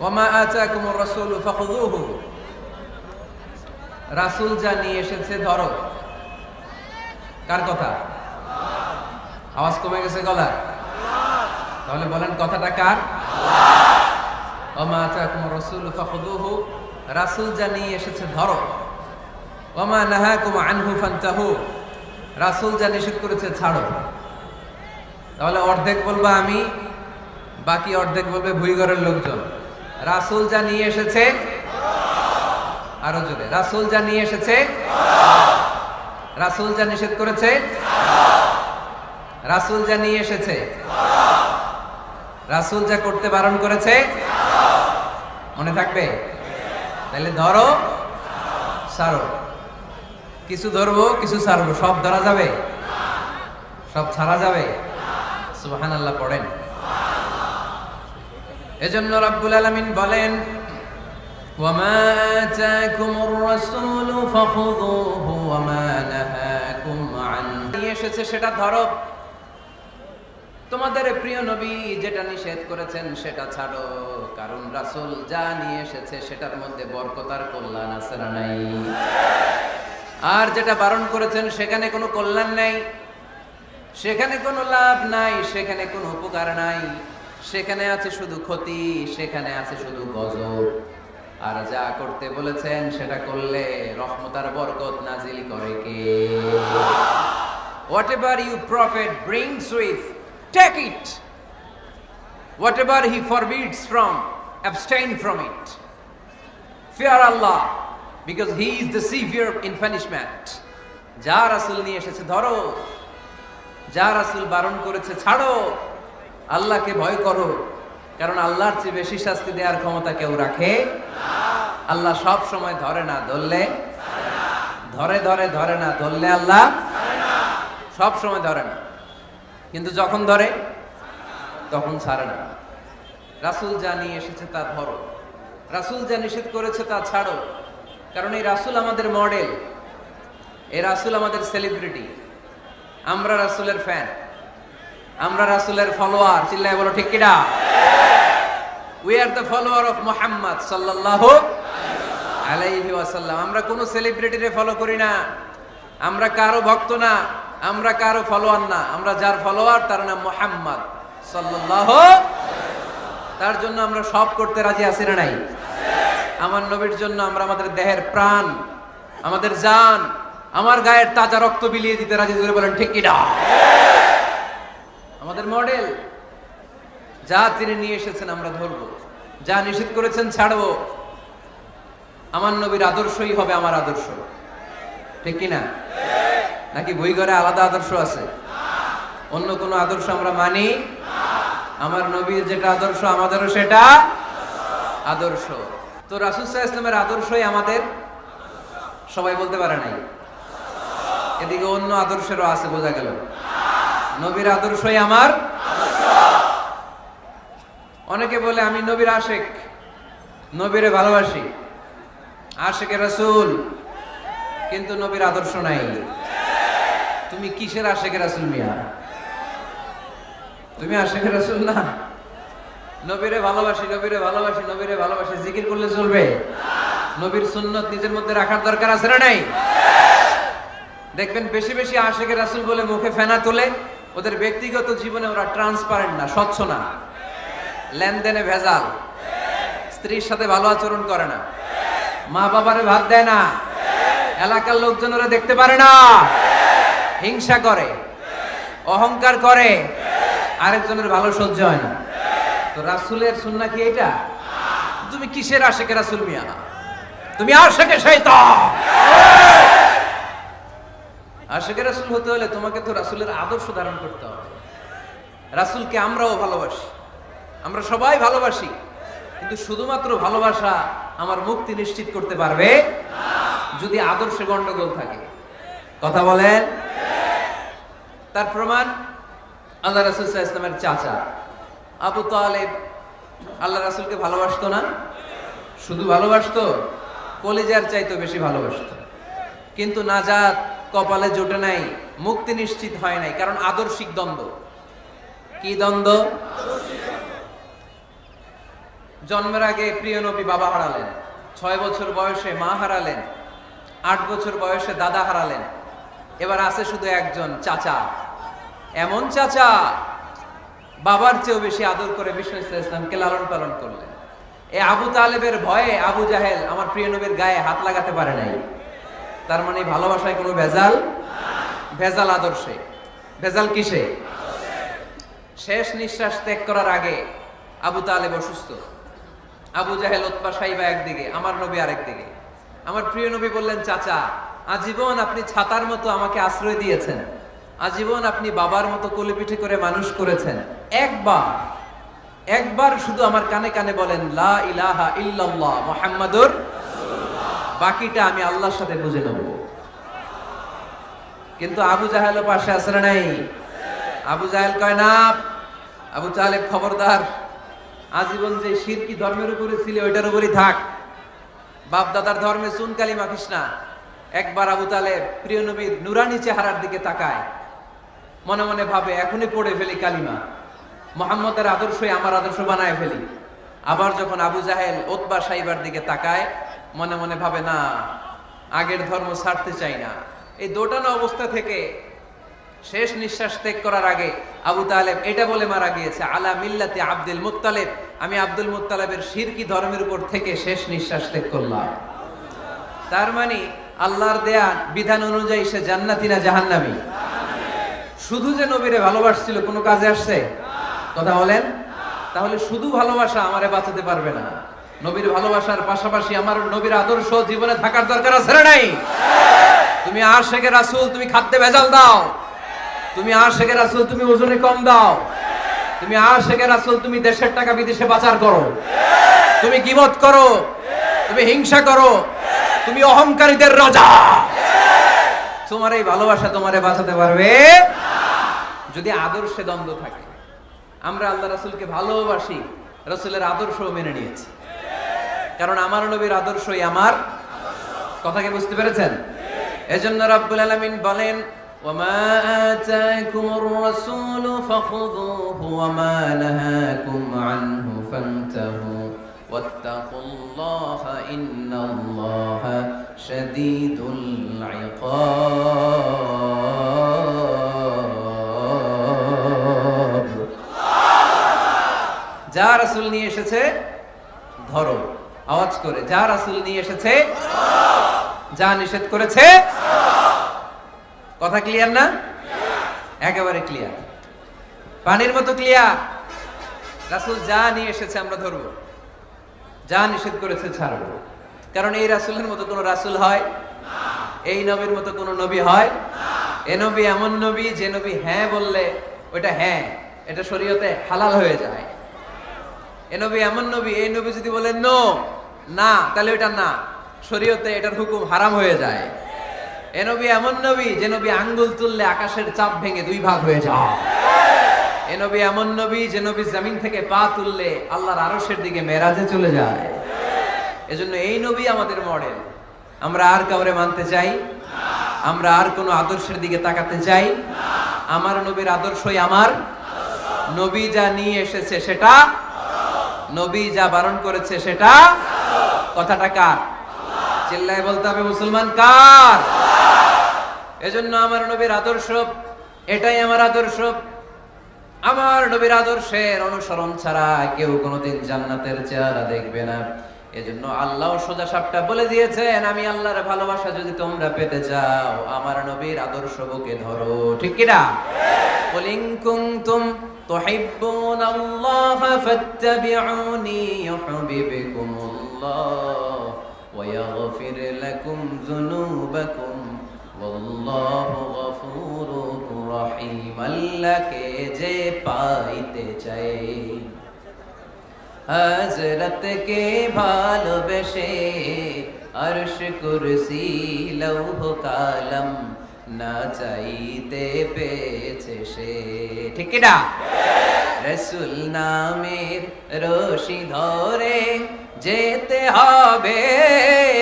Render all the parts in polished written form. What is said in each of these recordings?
ওয়ামা আতাকুমুর রাসূলু ফাখুযুহু, রাসূল যা নিয়ে এসেছে ধরো। কার কথা? আওয়াজ কমে গেছে গলা, তাহলে বলেন কথাটা কার? ওয়ামা আতাকুমুর রাসূলু ফাখুযুহু, রাসূল যা নিয়ে এসেছে ধরো। ওয়ামা নাহাকুম আনহু ফান্তাহু, রাসূল যা নিষেধ করেছে ছাড়ো। তাহলে অর্ধেক বলবো আমি, বাকি অর্ধেক বলবে ভুইঘরের লোকজন। রাসূল যা নিয়ে এসেছে, আরো জোরে, রাসূল যা নিয়ে এসেছে, রাসূল যা নিষেধ করেছে, রাসূল যা নিয়ে এসেছে, রাসূল যা করতে বারণ করেছে, মনে থাকবে? তাহলে ধরো, ছাড়ো। কিছু ধরবো, কিছু ছাড়বো, সব ধরা যাবে? সব ছাড়া যাবে? সুবহানাল্লাহ পড়েন। এজন্য রব্বুল আলামিন বলেন, ওয়ামা আতাকুমুর রাসূলু ফাখুযুহু ওয়ামা নাহাকুম আনহু, নিয়ে এসেছে সেটা ধরো। তোমাদের প্রিয় নবী যেটা নিষেধ করেছেন সেটা ছাড়ো, কারণ রাসূল যা নিয়ে এসেছে সেটার মধ্যে বরকত আর কল্যাণ আছে না নাই? আর যেটা বারণ করেছেন সেখানে কোনো কল্যাণ নাই, সেখানে কোনো লাভ নাই, সেখানে কোনো উপকার নাই, সেখানে আছে শুধু ক্ষতি, সেখানে আছে শুধু গজব। আর যা করতে বলেছেন সেটা করলে রহমত আর বরকত নাজিল করে কে? Whatever you prophet brings with, take it. Whatever he forbids from, abstain from it. Fear Allah, because he is the severe in punishment. যা রাসূল নিয়ে এসেছে ধরো, যা রাসূল বারণ করেছে ছাড়ো। আল্লাহকে ভয় করো, কারণ আল্লাহর চেয়ে বেশি শাস্তি দেওয়ার ক্ষমতা কেউ রাখে না। আল্লাহ সব সময় ধরে না, ধরলে ধরে, ধরে ধরে না, ধরলে আল্লাহ সব সময় ধরে না, কিন্তু যখন ধরে তখন ছাড়ে না। রাসূল যা নিয়ে এসেছে তা ধরো, রাসূল যা নিষেধ করেছে তা ছাড়ো। কারণ এই রাসূল আমাদের মডেল, এই রাসূল আমাদের সেলিব্রিটি। আমরা রাসূলের ফ্যান, আমরা রাসূলের ফলোয়ার। চিল্লায় বলো ঠিক কিনা? We are the follower of Muhammad সাল্লাল্লাহু আলাইহি ওয়াসাল্লাম। আমরা কোন সেলিব্রিটিরে ফলো করি না, আমরা কারো ভক্ত না, আমরা কারো ফলোয়ার না। আমরা যার ফলোয়ার তার নাম মুহাম্মদ সাল্লাল্লাহু। তার জন্য আমরা সব করতে রাজি আছি না নাই? আমার নবীর জন্য আমরা আমাদের দেহের প্রাণ, আমাদের জান, আমার গায়ের তাজা রক্ত বিলিয়ে দিতে রাজি। জোরে বলেন ঠিক কিনা? আমাদের মডেল। যা তিনি নিয়ে এসেছেন আমরা ধরবো, যা নিষেধ করেছেন ছাড়বো। আমার নবীর আদর্শই হবে আমার আদর্শ, ঠিক কিনা? নাকি ভুইঘরে আলাদা আদর্শ আছে? অন্য কোনো আদর্শ আমরা মানি? আমার নবীর যেটা আদর্শ আমাদেরও সেটা আদর্শ। তো রাসূল সাল্লাল্লাহু আলাইহি ওয়াসাল্লামের আদর্শই আমাদের। সবাই বলতে পারে নাই? এদিকে অন্য আদর্শেরও আছে, বোঝা গেল? নবীর আদর্শই আমার আদর্শ। অনেকে বলে আমি নবীর আশেক, নবীরে ভালোবাসি, আশেকে রাসূল, কিন্তু নবীর আদর্শ নাই। তুমি কিসের আশেকে রাসূল মিয়া? তুমি আশেকে রাসূল না। নবীরে ভালোবাসি, নবীরে ভালোবাসি, নবীরে ভালোবাসি, জিকির করলে চলবে? নবীর সুন্নত নিজের মধ্যে রাখার দরকার আছে না নাই? দেখবেন বেশি বেশি আশেকে রাসূল বলে মুখে ফেনা তোলে, ওদের ব্যক্তিগত জীবনে ওরা ট্রান্সপারেন্ট না, স্বচ্ছ না, লেনদেনে ভেজাল, স্ত্রীর সাথে ভালো আচরণ করে না, মা বাবারে ভাত দেয় না, এলাকার লোকজন ওরা দেখতে পারে না, হিংসা করে, অহংকার করে, আরেকজনের ভালো সহ্য হয় না। তো রাসূলের সুন্নাহ কি এটা? তুমি কিসের আশেকে রাসূল মিয়া? তুমি আশেকে শয়তান। আশেকে রাসূল হতে হলে তোমাকে তো রাসূলের আদর্শ ধারণ করতে হবে। রাসূলকে আমরাও ভালোবাসি, আমরা সবাই ভালোবাসি, কিন্তু শুধুমাত্র ভালোবাসা আমার মুক্তি নিশ্চিত করতে পারবে যদি আদর্শে গন্ডগোল থাকে। কথা বলেন? তার প্রমাণ আল্লাহ রাসূল সাল্লাল্লাহু আলাইহি ওয়াসাল্লামের চাচা আবু তালেব আল্লাহ রাসূলকে ভালোবাসতো না? শুধু ভালোবাসতো, কলিজার চাইতো বেশি ভালোবাসতো, কিন্তু নাজাত কপালে জোটে নাই, মুক্তি নিশ্চিত হয় নাই, কারণ আদর্শিক দ্বন্দ্ব। কি দ্বন্দ্ব? জন্মের আগে প্রিয় নবী বাবা হারালেন, 6 বছর বয়সে মা হারালেন, 8 বছর বয়সে দাদা হারালেন, এবার আছে শুধু একজন চাচা। এমন চাচা বাবার চেয়েও বেশি আদর করে বিষ্ণু ইসলামকে লালন পালন করলেন। এই আবু তালেবের ভয়ে আবু জাহেল আমার প্রিয় নবীর গায়ে হাত লাগাতে পারে নাই। তার মানে ভালোবাসায় কোনো ভেজাল? ভেজাল আদর্শে। ভেজাল কিসে? শেষ নিঃশ্বাস ত্যাগ করার আগে আবু তালেব অসুস্থ, আবু জাহেল উতবা সাইবা একদিকে, আমার নবী আরেকদিকে। আমার প্রিয় নবী বললেন, চাচা আজীবন আপনি ছাতার মতো আমাকে আশ্রয় দিয়েছেন, আজীবন আপনি বাবার মতো কোলেপিঠে করে মানুষ করেছেন, একবার শুধু আমার কানে কানে বলেন লা ইলাহা ইল্লাল্লাহ মুহাম্মাদুর রাসূলুল্লাহ, বাকিটা আমি আল্লাহর সাথে বুঝে নেব। কিন্তু আবু জাহেল পাশে আছে না নাই? আবু জাহেল কয় না, আবু তালেব খবরদার, আজীবন যে শিরকি ধর্মের উপরে ছিল ওইটার উপরই থাক, বাপ দাদার ধর্মে চুন কালি মাখিস না। একবার আবু তালেব প্রিয় নবীর নুরানি চেহারার দিকে তাকায়, মনে মনে ভাবে এখনই পড়ে ফেলি কালিমা, মুহাম্মদের আদর্শই আমার আদর্শ বানায় ফেলি। আবার যখন আবু জাহেল উতবা সাইবার দিকে তাকায়, মনে মনে ভাবে না, আগের ধর্ম ছাড়তে চাই না। এই দোটানো অবস্থা থেকে শেষ নিঃশ্বাস ত্যাগ করার আগে আবু তালেব এটা বলে মারা গিয়েছে, আলা মিল্লাতি আব্দুল মুত্তালিব, আমি আব্দুল মুত্তালিবের শিরকি ধর্মের উপর থেকে শেষ নিঃশ্বাস ত্যাগ করলাম। তার মানে আল্লাহর দেয়া বিধান অনুযায়ী সে জান্নাতি না জাহান্নামী? শুধু যে নবীরে ভালোবাসছিল কোনো কাজে আসছে? কথা বলেন। তাহলে শুধু ভালোবাসা আমারে বাঁচাতে পারবে না। নবীর ভালোবাসার পাশাপাশি আমার নবীর আদর্শ জীবনে থাকার দরকার আছে না নাই? তুমি আশিকে রাসূল, তুমি খাদ্যে ভেজাল দাও, তুমি আশিকে রাসূল, তুমি ওজনে কম দাও, তুমি আশিকে রাসূল, তুমি দেশের টাকা বিদেশে পাচার করো, তুমি গীবত করো, তুমি হিংসা করো, তুমি অহংকারীদের রাজা, তোমার এই ভালোবাসা তোমারে বাঁচাতে পারবে যদি আদর্শে দ্বন্দ্ব থাকে। আমরা আল্লাহ রাসূলকে ভালোবাসি, রাসূলের আদর্শও মেনে নিয়েছি, কারণ আমার নবীর আদর্শই আমার। কথাকে বুঝতে পেরেছেন? এজন্য রাব্বুল আলামিন বলেন, ওয়ামা আতাকুমুর রাসূলু ফাখুযুহু ওয়ামা নাহাকুম আনহু ফান্তাহু ওয়াত্তাকুল্লাহা ইন্নাল্লাহা শাদীদুল ইকাব। যা রাসূল নিয়ে এসেছে ধরো, আওয়াজ করে, যা রাসূল নিয়ে এসেছে, যা নিষেধ করেছে। কথা ক্লিয়ার না? একেবারে ক্লিয়ার, পানির মতো ক্লিয়ার। রাসূল যা নিয়ে এসেছে আমরা ধরবো, যা নিষেধ করেছে ছাড়বো। কারণ এই রাসূলের মতো কোন রাসূল হয়? এই নবীর মতো কোন নবী হয়? এ নবী এমন নবী যে নবী হ্যাঁ বললে ওইটা হ্যাঁ, এটা শরীয়তে হালাল হয়ে যায়। এ নবী এমন নবী, এই নবী যদি বলে নো, না, তাহলে ওইটা না, শরীয়তে এটার হুকুম হারাম হয়ে যায়। এ নবী এমন নবী যে নবী আঙ্গুল তুললে আকাশের চাপ ভেঙে 2 ভাগ হয়ে যায়। এ নবী এমন নবী যে নবী জমিন থেকে পা তুললে আল্লাহর আরশের দিকে মেরাজে চলে যায়। এজন্য এই নবী আমাদের মডেল। আমরা আর কাউরে মানতে চাই? আমরা আর কোন আদর্শের দিকে তাকাতে চাই? আমার নবীর আদর্শই আমার। নবী যা নিয়ে এসেছে সেটা, নবী যা বারণ করেছে সেটা। কথাটা কার? চিল্লায় বলতে হবে মুসলমান কার? এজন্য আমার নবীর আদর্শ এটাই আমার আদর্শ। আমার নবীর আদর্শের অনুসরণ ছাড়া কেউ কোনোদিন জান্নাতের চেহারা দেখবে না। এজন্য আল্লাহ সোজা সাপটা বলে দিয়েছেন, আমি আল্লাহর ভালোবাসা যদি তোমরা পেতে চাও আমার নবীর আদর্শ বুকে ধরো। ঠিক কি না? কুল ইন কুনতুম তুহিব্বুনাল্লাহা ফাত্তাবিউনি ইউহিব্বুকুমুল্লাহ ওয়া ইয়াগফির লাকুম যুনুবাকুম ওয়াল্লাহু গফুরুর রহিম। আল্লাহকে যে পাইতে চায়, হযরতকে ভালোবেসে আরশ কুরসি লৌহ কালাম না চাইতে পেয়েছে সে। ঠিক কি না? রাসূল নামের রশি ধরে যেতে হবে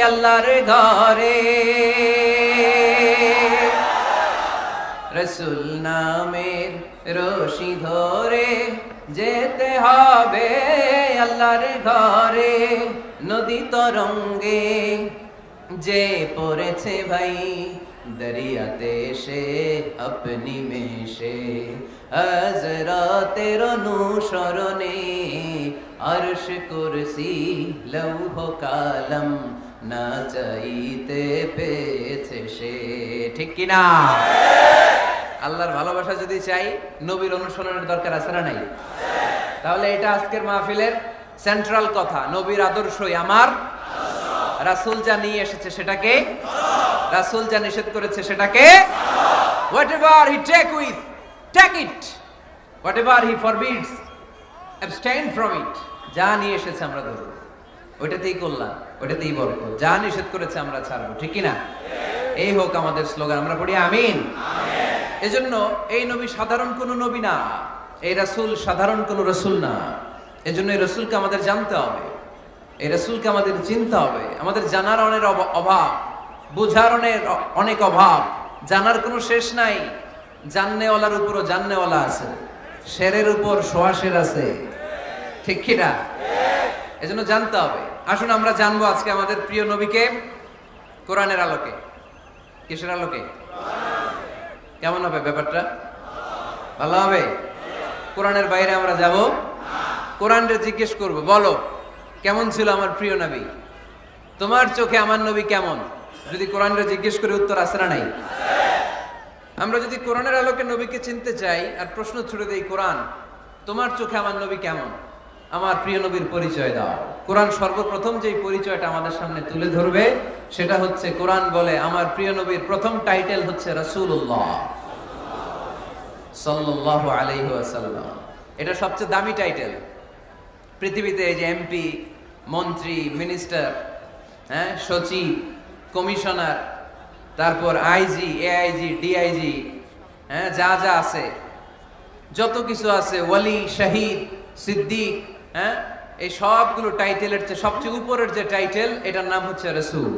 আল্লাহর ঘরে। রাসূল নামের রশি ধরে যেতে হবে আল্লাহর ঘরে নদী তরঙ্গে যে পড়েছে ভাই দরিয়াতে সে আপনি মেশে হযরতের অনুসরণে আরশ কুরসি লৌহ কালাম না চাইতে পেয়েছে সে। ঠিক কিনা? আল্লাহর ভালোবাসা যদি চাই নবীর অনুসরণের দরকার আছে না নাই? তাহলে এটা আজকের মাহফিলের সেন্ট্রাল কথা, নবীর আদর্শই আমার রাসূল যা নিয়ে এসেছে সেটাকে, রাসূল যা নিষেধ করেছে সেটাকে, whatever he take it, whatever he forbids abstain from it। যা নিয়ে এসেছে আমরা ধরব, ওইটাতেই কল্যাণ, ওইটাতেই বরকত। যা নিষেধ করেছে আমরা ছাড়বো। ঠিক কিনা? এই হোক আমাদের স্লোগান, আমরা পড়ি আমিন। এজন্য এই নবী সাধারণ কোনো নবী না, এই রাসূল সাধারণ কোনো রাসূল না। এজন্য এই রাসূলকে আমাদের জানতে হবে, এই রাসূলকে আমাদের চিনতে হবে। আমাদের জানার অনেক অভাব, বোঝার অনেক অভাব, জানার কোনো শেষ নাই। জাননেওয়ালার উপরও জাননেওয়ালা আছে, শেরের উপর সোয়াশের আছে। ঠিক কিনা? এজন্য জানতে হবে। আসুন আমরা জানবো আজকে আমাদের প্রিয় নবীকে কোরআনের আলোকে। কিসের আলোকে? কেমন হবে ব্যাপারটা? ভালো হবে? কোরআনের বাইরে আমরা যাব, কোরআনকে জিজ্ঞেস করব, বলো কেমন ছিল আমার প্রিয় নবী? তোমার চোখে আমার নবী কেমন? যদি কোরআনকে জিজ্ঞেস করে উত্তর আছে না নাই? আমরা যদি কোরআনের আলোকে নবীকে চিনতে চাই আর প্রশ্ন ছুড়ে দেই, কোরআন তোমার চোখে আমার নবী কেমন? আমার প্রিয় নবীর পরিচয় দাও। কোরআন সর্বপ্রথম যেই পরিচয়টা আমাদের সামনে তুলে ধরবে সেটা হচ্ছে, কোরআন বলে আমার প্রিয় নবীর প্রথম টাইটেল হচ্ছে রাসূলুল্লাহ সাল্লাল্লাহু আলাইহি ওয়াসাল্লাম। এটা সবচেয়ে দামি টাইটেল পৃথিবীতে। এই যে এমপি, মন্ত্রী, মিনিস্টার, সচিব, কমিশনার, তারপর আইজি, এআইজি, ডিআইজি, যা যা আছে, যত কিছু আছে, ওয়ালি, শহীদ, সিদ্দিক, এই সবগুলো টাইটেলের চেয়ে সবচেয়ে উপরের যে টাইটেল, এটার নাম হচ্ছে রাসূল।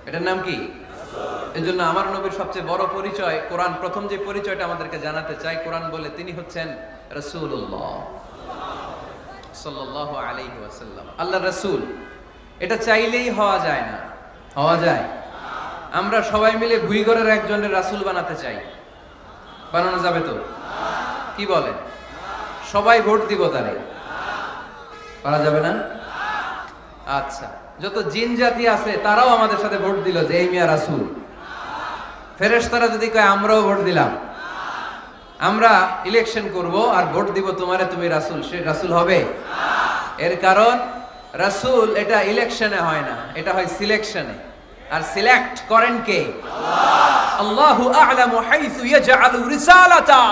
এটার নাম কি? এজন্য আমার নবীর সবচেয়ে বড় পরিচয়, কোরআন প্রথম যে পরিচয়টা আমাদেরকে জানাতে চাই, কোরআন বলে তিনি হচ্ছেন রাসূলুল্লাহ সাল্লাল্লাহু আলাইহি ওয়াসাল্লাম। আল্লাহর রাসূল, এটা চাইলেই হওয়া যায় না। হওয়া যায়? আমরা সবাই মিলে ভুইগড়ের একজনের রাসূল বানাতে চাই, বানানো যাবে তো? কি বলে? সবাই ভোট দিব তারে, পারা যাবে না? আচ্ছা, যত জিন জাতি আছে তারাও আমাদের সাথে ভোট দিল যে এই মিয়া রাসূল। ফেরেশতারা যদি কয় আমরাও ভোট দিলাম, আমরা ইলেকশন করব আর ভোট দিব তোমারে, তুমি রাসূল, সে রাসূল হবে? এর কারণ রাসূল এটা ইলেকশনে হয় না, এটা হয় সিলেকশনে। আর সিলেক্ট করেন কে? আল্লাহু আ'লামু হাইসু ইয়াজআলু রিসালাতা।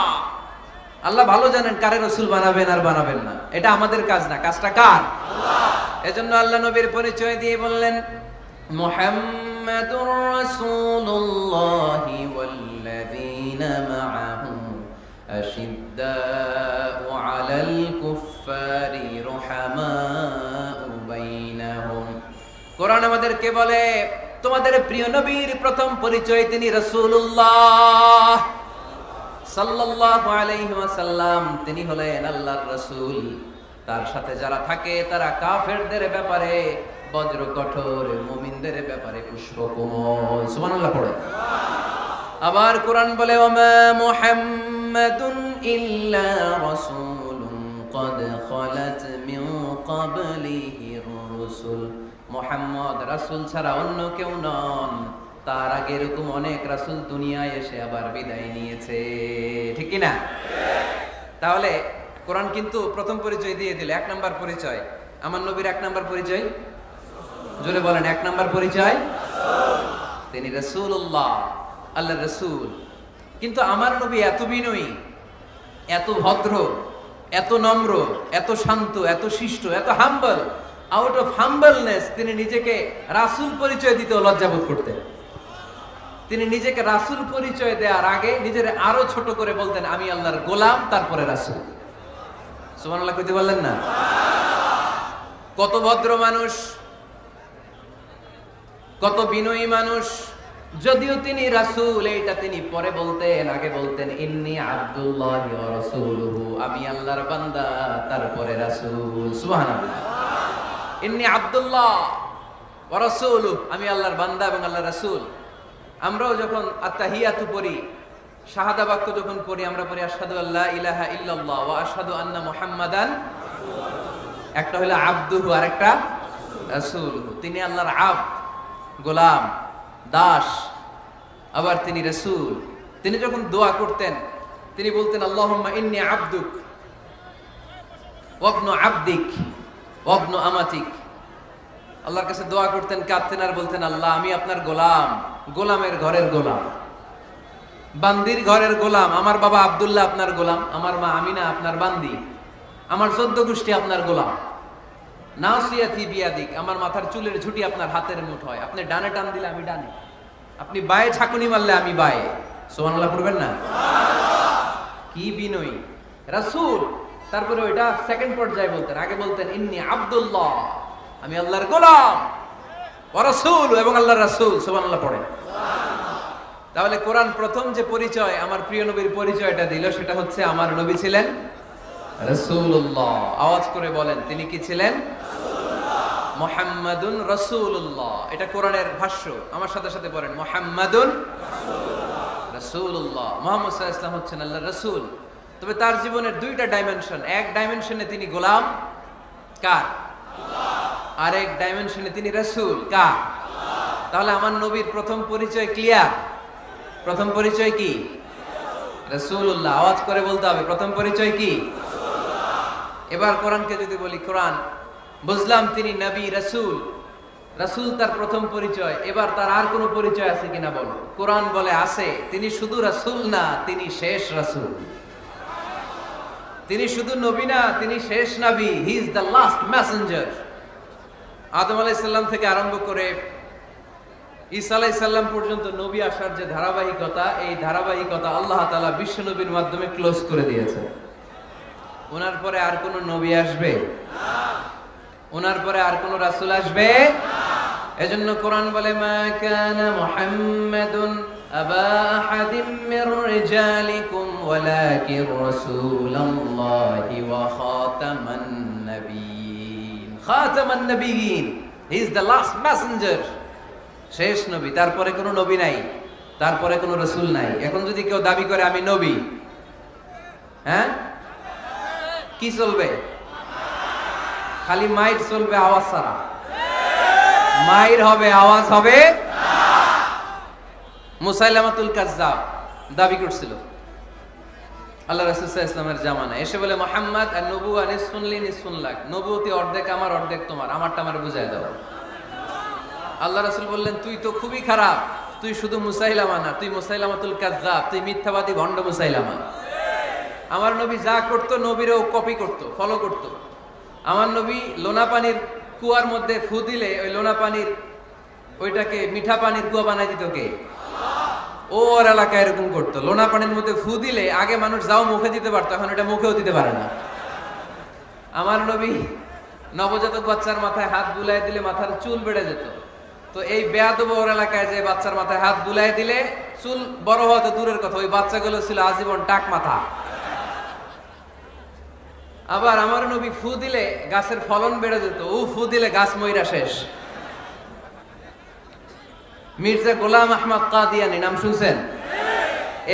আল্লাহ ভালো জানেন কারে রাসূল বানাবেন আর বানাবেন না। এটা আমাদের কাজ না, কাজটা কার? আল্লাহ। এজন্য আল্লাহ নবীর পরিচয় দিয়ে বললেন, মুহাম্মাদুর রাসূলুল্লাহি ওয়াল্লাযীনা মা'আহু আশিদ্দাউ আলাল কুফফারি রুহামাউ বাইনাহুম। কোরআন আমাদেরকে বলে তোমাদের প্রিয় নবীর প্রথম পরিচয় তিনি রাসূলুল্লাহ সাল্লাল্লাহু আলাইহি ওয়াসাল্লাম। তিনি হলেন আল্লাহর রাসূল। তার সাথে যারা থাকে তারা কাফেরদের ব্যাপারে বজ্র কঠোর, মুমিনদের ব্যাপারে পুষ্পকোমল। সুবহানাল্লাহ পড়ে। আবার কোরআন বলে, ওমা মুহাম্মাদুন ইল্লা রাসূলুন ক্বাদ খালাত মিন ক্বাবলিহির রাসূল। মুহাম্মদ রাসূল ছাড়া অন্য কেউ নন, তার আগে এরকম অনেক রাসূল দুনিয়ায় এসে আবার বিদায় নিয়েছে। ঠিক কি না? তাহলে কোরআন কিন্তু প্রথম পরিচয় দিয়ে দিল, এক নাম্বার পরিচয় আমার নবীর। এক নাম্বার পরিচয়, জোরে বলেন, এক নাম্বার পরিচয় তিনি রাসূলুল্লাহ, আল্লাহর রাসূল। কিন্তু আমার নবী এত বিনয়ী, এত ভদ্র, এত নম্র, এত শান্ত, এত শিষ্ট, এত হাম্বল। আউট অফ হাম্বলনেস তিনি নিজেকে রাসূল পরিচয় দিতে লজ্জাবোধ করতেন। তিনি নিজেকে রাসূল পরিচয় দেওয়ার আগে নিজের আরো ছোট করে বলতেন, আমি আল্লাহর গোলাম, তারপরে রাসূল। সুবহানাল্লাহ কইতে বললেন না? কত ভদ্র মানুষ, কত বিনয়ী মানুষ, যদিও তিনি রাসূল, এইটা তিনি পরে বলতেন, আগে বলতেন ইন্নী আব্দুল্লাহি ওয়া রাসূলুহু, আমি আল্লাহর বান্দা তারপরে রাসূল। সুবহানাল্লাহ। ইন্নী আব্দুল্লাহ ওয়া রাসূলুহু, আমি আল্লাহর বান্দা এবং আল্লাহর রাসূল। আমরাও যখন আত্তাহিয়াতু পড়ি, শাহাদা বাক্য যখন পড়ি, আমরা পড়ি আশহাদু আল্লা ইলাহা ইল্লাল্লাহ ওয়া আশহাদু আন্না মুহাম্মাদান, একটা হলো আব্দুহু আর একটা রাসূলুহু। তিনি আল্লাহর আব্দ, গোলাম, দাস, আবার তিনি রাসূল। তিনি যখন দোয়া করতেন তিনি বলতেন আল্লাহুম্মা ইন্নী আবদুক ওয়া ইবনু আবদিক ওয়া ইবনু আমাতিক। আল্লাহর কাছে দোয়া করতেন, কাঁদতেন আর বলতেন আল্লাহ আমি আপনার গোলাম, গোলামের ঘরের গোলাম, বান্দির ঘরের গোলাম। আমার বাবা আব্দুল্লাহ আপনার গোলাম, আমার মা আমিনা আপনার বান্দি, আমার 14 গোষ্ঠী আপনার গোলাম। নাসিয়াতি বিয়াদিক, আমার মাথার চুলের ঝুঁটি আপনার হাতের মুঠোয়, আপনি ডানে টান দিলে আমি ডানে, আপনি বায়ে ঝাঁকুনি মারলে আমি বায়ে। সুবহানাল্লাহ পড়বেন না? কি বিনয়ী রাসূল। তারপরে ওইটা সেকেন্ড পর্যায়ে বলতেন, আগে বলতেন ইন্নী আব্দুল্লাহ, আমি আল্লাহর গোলাম, ওয়া রাসূল, এবং আল্লাহর রাসূল। সুবহানাল্লাহ পড়েন। তাহলে কোরআন প্রথম যে পরিচয়, আমার প্রিয় নবীর পরিচয়টা দিল, সেটা হচ্ছে আমার নবী ছিলেন রাসূলুল্লাহ। আওয়াজ করে বলেন তিনি কি ছিলেন? মুহাম্মাদুন রাসূলুল্লাহ। এটা কোরআনের ভাষ্য, আমার সাথে সাথে পড়েন মুহাম্মাদুন রাসূলুল্লাহ। মুহাম্মদ সাল্লাল্লাহু আলাইহি ওয়াসাল্লাম হচ্ছেন আল্লাহর রাসূল। তবে তার জীবনের দুইটা ডাইমেনশন, এক ডাইমেনশনে তিনি গোলাম, কার? আল্লাহ। আর এক ডাইমেনশনে তিনি রাসূল, কার? আল্লাহ। তাহলে আমার নবীর প্রথম পরিচয় ক্লিয়ার। প্রথম পরিচয় কি? রাসূলুল্লাহ। আওয়াজ করে বলতে হবে প্রথম পরিচয় কি? রাসূলুল্লাহ। এবার কোরআনকে যদি বলি, কোরআন বুঝলাম তিনি নবী, রাসূল, রাসূল তার প্রথম পরিচয়। এবার তার আর কোনো পরিচয় আছে কিনা বলো? কোরআন বলে আছে। তিনি শুধু রাসূল না, তিনি শেষ রাসূল। তিনি শুধু নবী না, তিনি শেষ নবী। He is the last messenger. আদম আলাইহিস সালাম থেকে আরম্ভ করে ঈসা আলাইহিস সালাম পর্যন্ত নবী আসার যে ধারাবাহিকতা, এই ধারাবাহিকতা আল্লাহ তাআলা বিশ্ব নবীর মাধ্যমে ক্লোজ করে দিয়েছে। ওনার পরে আর কোনো নবী আসবে না, ওনার পরে আর কোনো রাসূল আসবে না। এজন্য কোরআন বলে মা কানা মুহাম্মাদুন আবা আহাদিম মির রিজালিকুম ওয়ালাকিন রাসূলুল্লাহি ওয়া খাতামান নাবিয়্যিন। খাতামান নাবিয়্যিন, he is the last messenger, শেষ নবী। তারপরে কোনো নবী নাই, তারপরে কোনো রাসূল নাই। এখন যদি কেউ দাবি করে আমি নবী, হ্যাঁ, কি চলবে? খালি মাইর চলবে, আওয়াজ ছাড়া। মাইর হবে, আওয়াজ হবে। মুসাইলামাতুল কাজ্জাব দাবি করছিল আল্লাহ রাসূল সাল্লাল্লাহু আলাইহি ওয়াসাল্লামের জামানায়, এসে বলে মুহাম্মদ আর নবুয়া নিসফুন লি নিসফুন লাক, নবুয়তি অর্ধেক আমার অর্ধেক তোমার, আমারটা আমার বুঝায় দাও। আল্লাহ রাসূল বললেন তুই তো খুবই খারাপ, তুই শুধু মুসাইলামা না, তুই মুসাইলামাতুল কাজ্জাব, তুই মিথ্যাবাদী ভণ্ড মুসাইলামা। আমার নবী যা করতো নবীরও কপি করতো, ফলো করতো। আমার নবী লোনা পানির কুয়ার মধ্যে ফু দিলে ওই লোনা পানির ওইটাকে মিঠা পানির কুয়া বানাই দিত কে? ওর এলাকায় এরকম করতো। লোনা পানির মধ্যে ফু দিলে আগে মানুষ যাও মুখে দিতে পারতো, এখন এটা মুখেও দিতে পারে না। আমার নবী নবজাতক বাচ্চার মাথায় হাত বুলাই দিলে মাথার চুল বেড়ে যেত। তো এই বেয়াদব ওর এলাকায় যে বাচ্চার মাথায় হাত বুলাই দিলে চুল বড় হওয়া তো দূরের কথা, ওই বাচ্চাগুলো ছিল আজীবন টাক মাথা। আবার আমার নবী ফু দিলে গাছের ফলন বেড়ে যেত, ও ফু দিলে গাছ মইরা শেষ। মির্জা গোলাম আহমদ কাদিয়ানী নাম শুনছেন?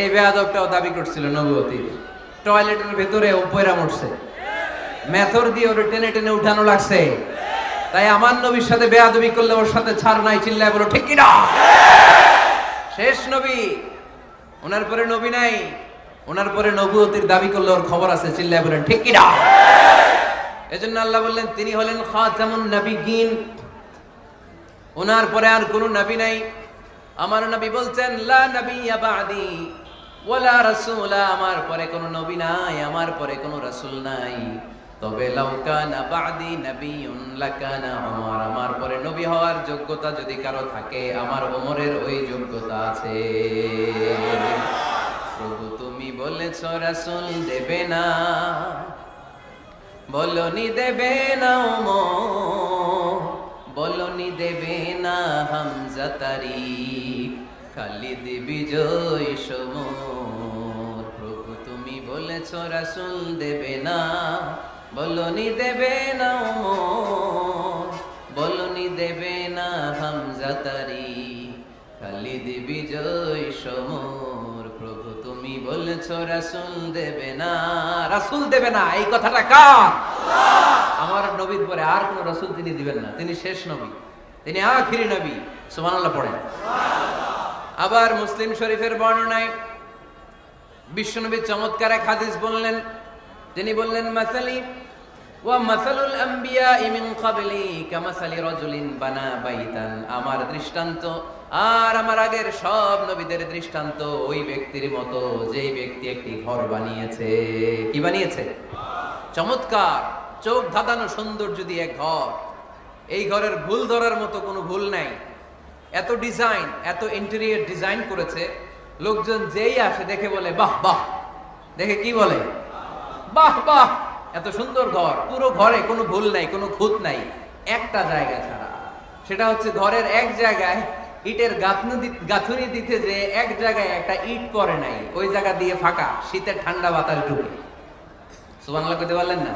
এই বেয়াদবটাও দাবি করছিল নবুয়তির। টয়লেটের ভেতরে ও পয়রা মরছে, মেথর দিয়ে ওরে টেনে টেনে উঠানো লাগছে। তাই আমার নবীর সাথে বেয়াদবি করলে ওর সাথে ছাড় নাই, চিল্লায় বলো ঠিক কিনা? শেষ নবী, ওনার পরে নবী নাই। ওনার পরে নবুয়তির দাবি করলে ওর খবর আছে, চিল্লায় বলেন ঠিক কিনা? এজন্য আল্লাহ বললেন তিনি হলেন খাতামুন নাবিয়্যিন, ওনার পরে আর কোনো নবী নাই। আমার নবী বলছেন লা নাবিয়্যা বা'দি ওয়ালা রাসূলা, আমার পরে কোনো নবী নাই, আমার পরে কোনো রাসূল নাই। তবে লাউ কানা বা'দি নাবিয়্যুন লাকানা উমর, আমার পরে নবী হওয়ার যোগ্যতা যদি কারো থাকে আমার ওমরের ওই যোগ্যতা আছে। প্রভু তুমি বলেছ রাসূল দেবে না, বলনি দেবে না ওমর, বলনি দেবে না হামজা তারিক, খালিদ বিজয় সমর। প্রভু তুমি বলেছ রাসূল দেবে না, বলনি দেবে না ওমর, বলনি দেবে না হামজা তারি, খালিদ বিজয় সমর। প্রভু তুমি বলেছ রাসূল দেবে না, রাসূল দেবে না, এই কথাটা কার? আমার নবীর পরে আর কোন রাসূল তিনি দিবেন না, তিনি শেষ নবী, তিনি আখিরি নবী। সুবহানাল্লাহ পড়েন। আবার মুসলিম শরীফের বর্ণনায় বিশ্বনবী চমৎকার এক হাদিস বললেন। তিনি বললেন, মাসালি ওয়া মাসালুল আম্বিয়া মিন ক্বাবলি কামাসালি রাজুলিন বানা বাইতান। আমার দৃষ্টান্ত আর আমার আগের সব নবীদের দৃষ্টান্ত ওই ব্যক্তির মতো যেই ব্যক্তি একটি ঘর বানিয়েছে। কি বানিয়েছে? চমৎকার, চোখ ধাঁধানো সৌন্দর্য দিয়ে এক ঘর। এই ঘরের ভুল ধরার মতো কোনো ভুল নাই। এত ডিজাইন, এত ইন্টেরিয়র ডিজাইন করেছে, লোকজন যেই আসে দেখে বলে বাহ বাহ। দেখে কি বলে? বাহ বাহ, এত সুন্দর ঘর। পুরো ঘরে কোনো ভুল নাই, কোনো খুঁত নাই, একটা জায়গা ছাড়া। সেটা হচ্ছে ঘরের এক জায়গায় ইটের গাঁথুনি দিতে যে এক জায়গায় একটা ইট পড়ে নাই, ওই জায়গা দিয়ে ফাঁকা, শীতের ঠান্ডা বাতাস ঢুকে। সুবহানাল্লাহ কইতে পারলেন না?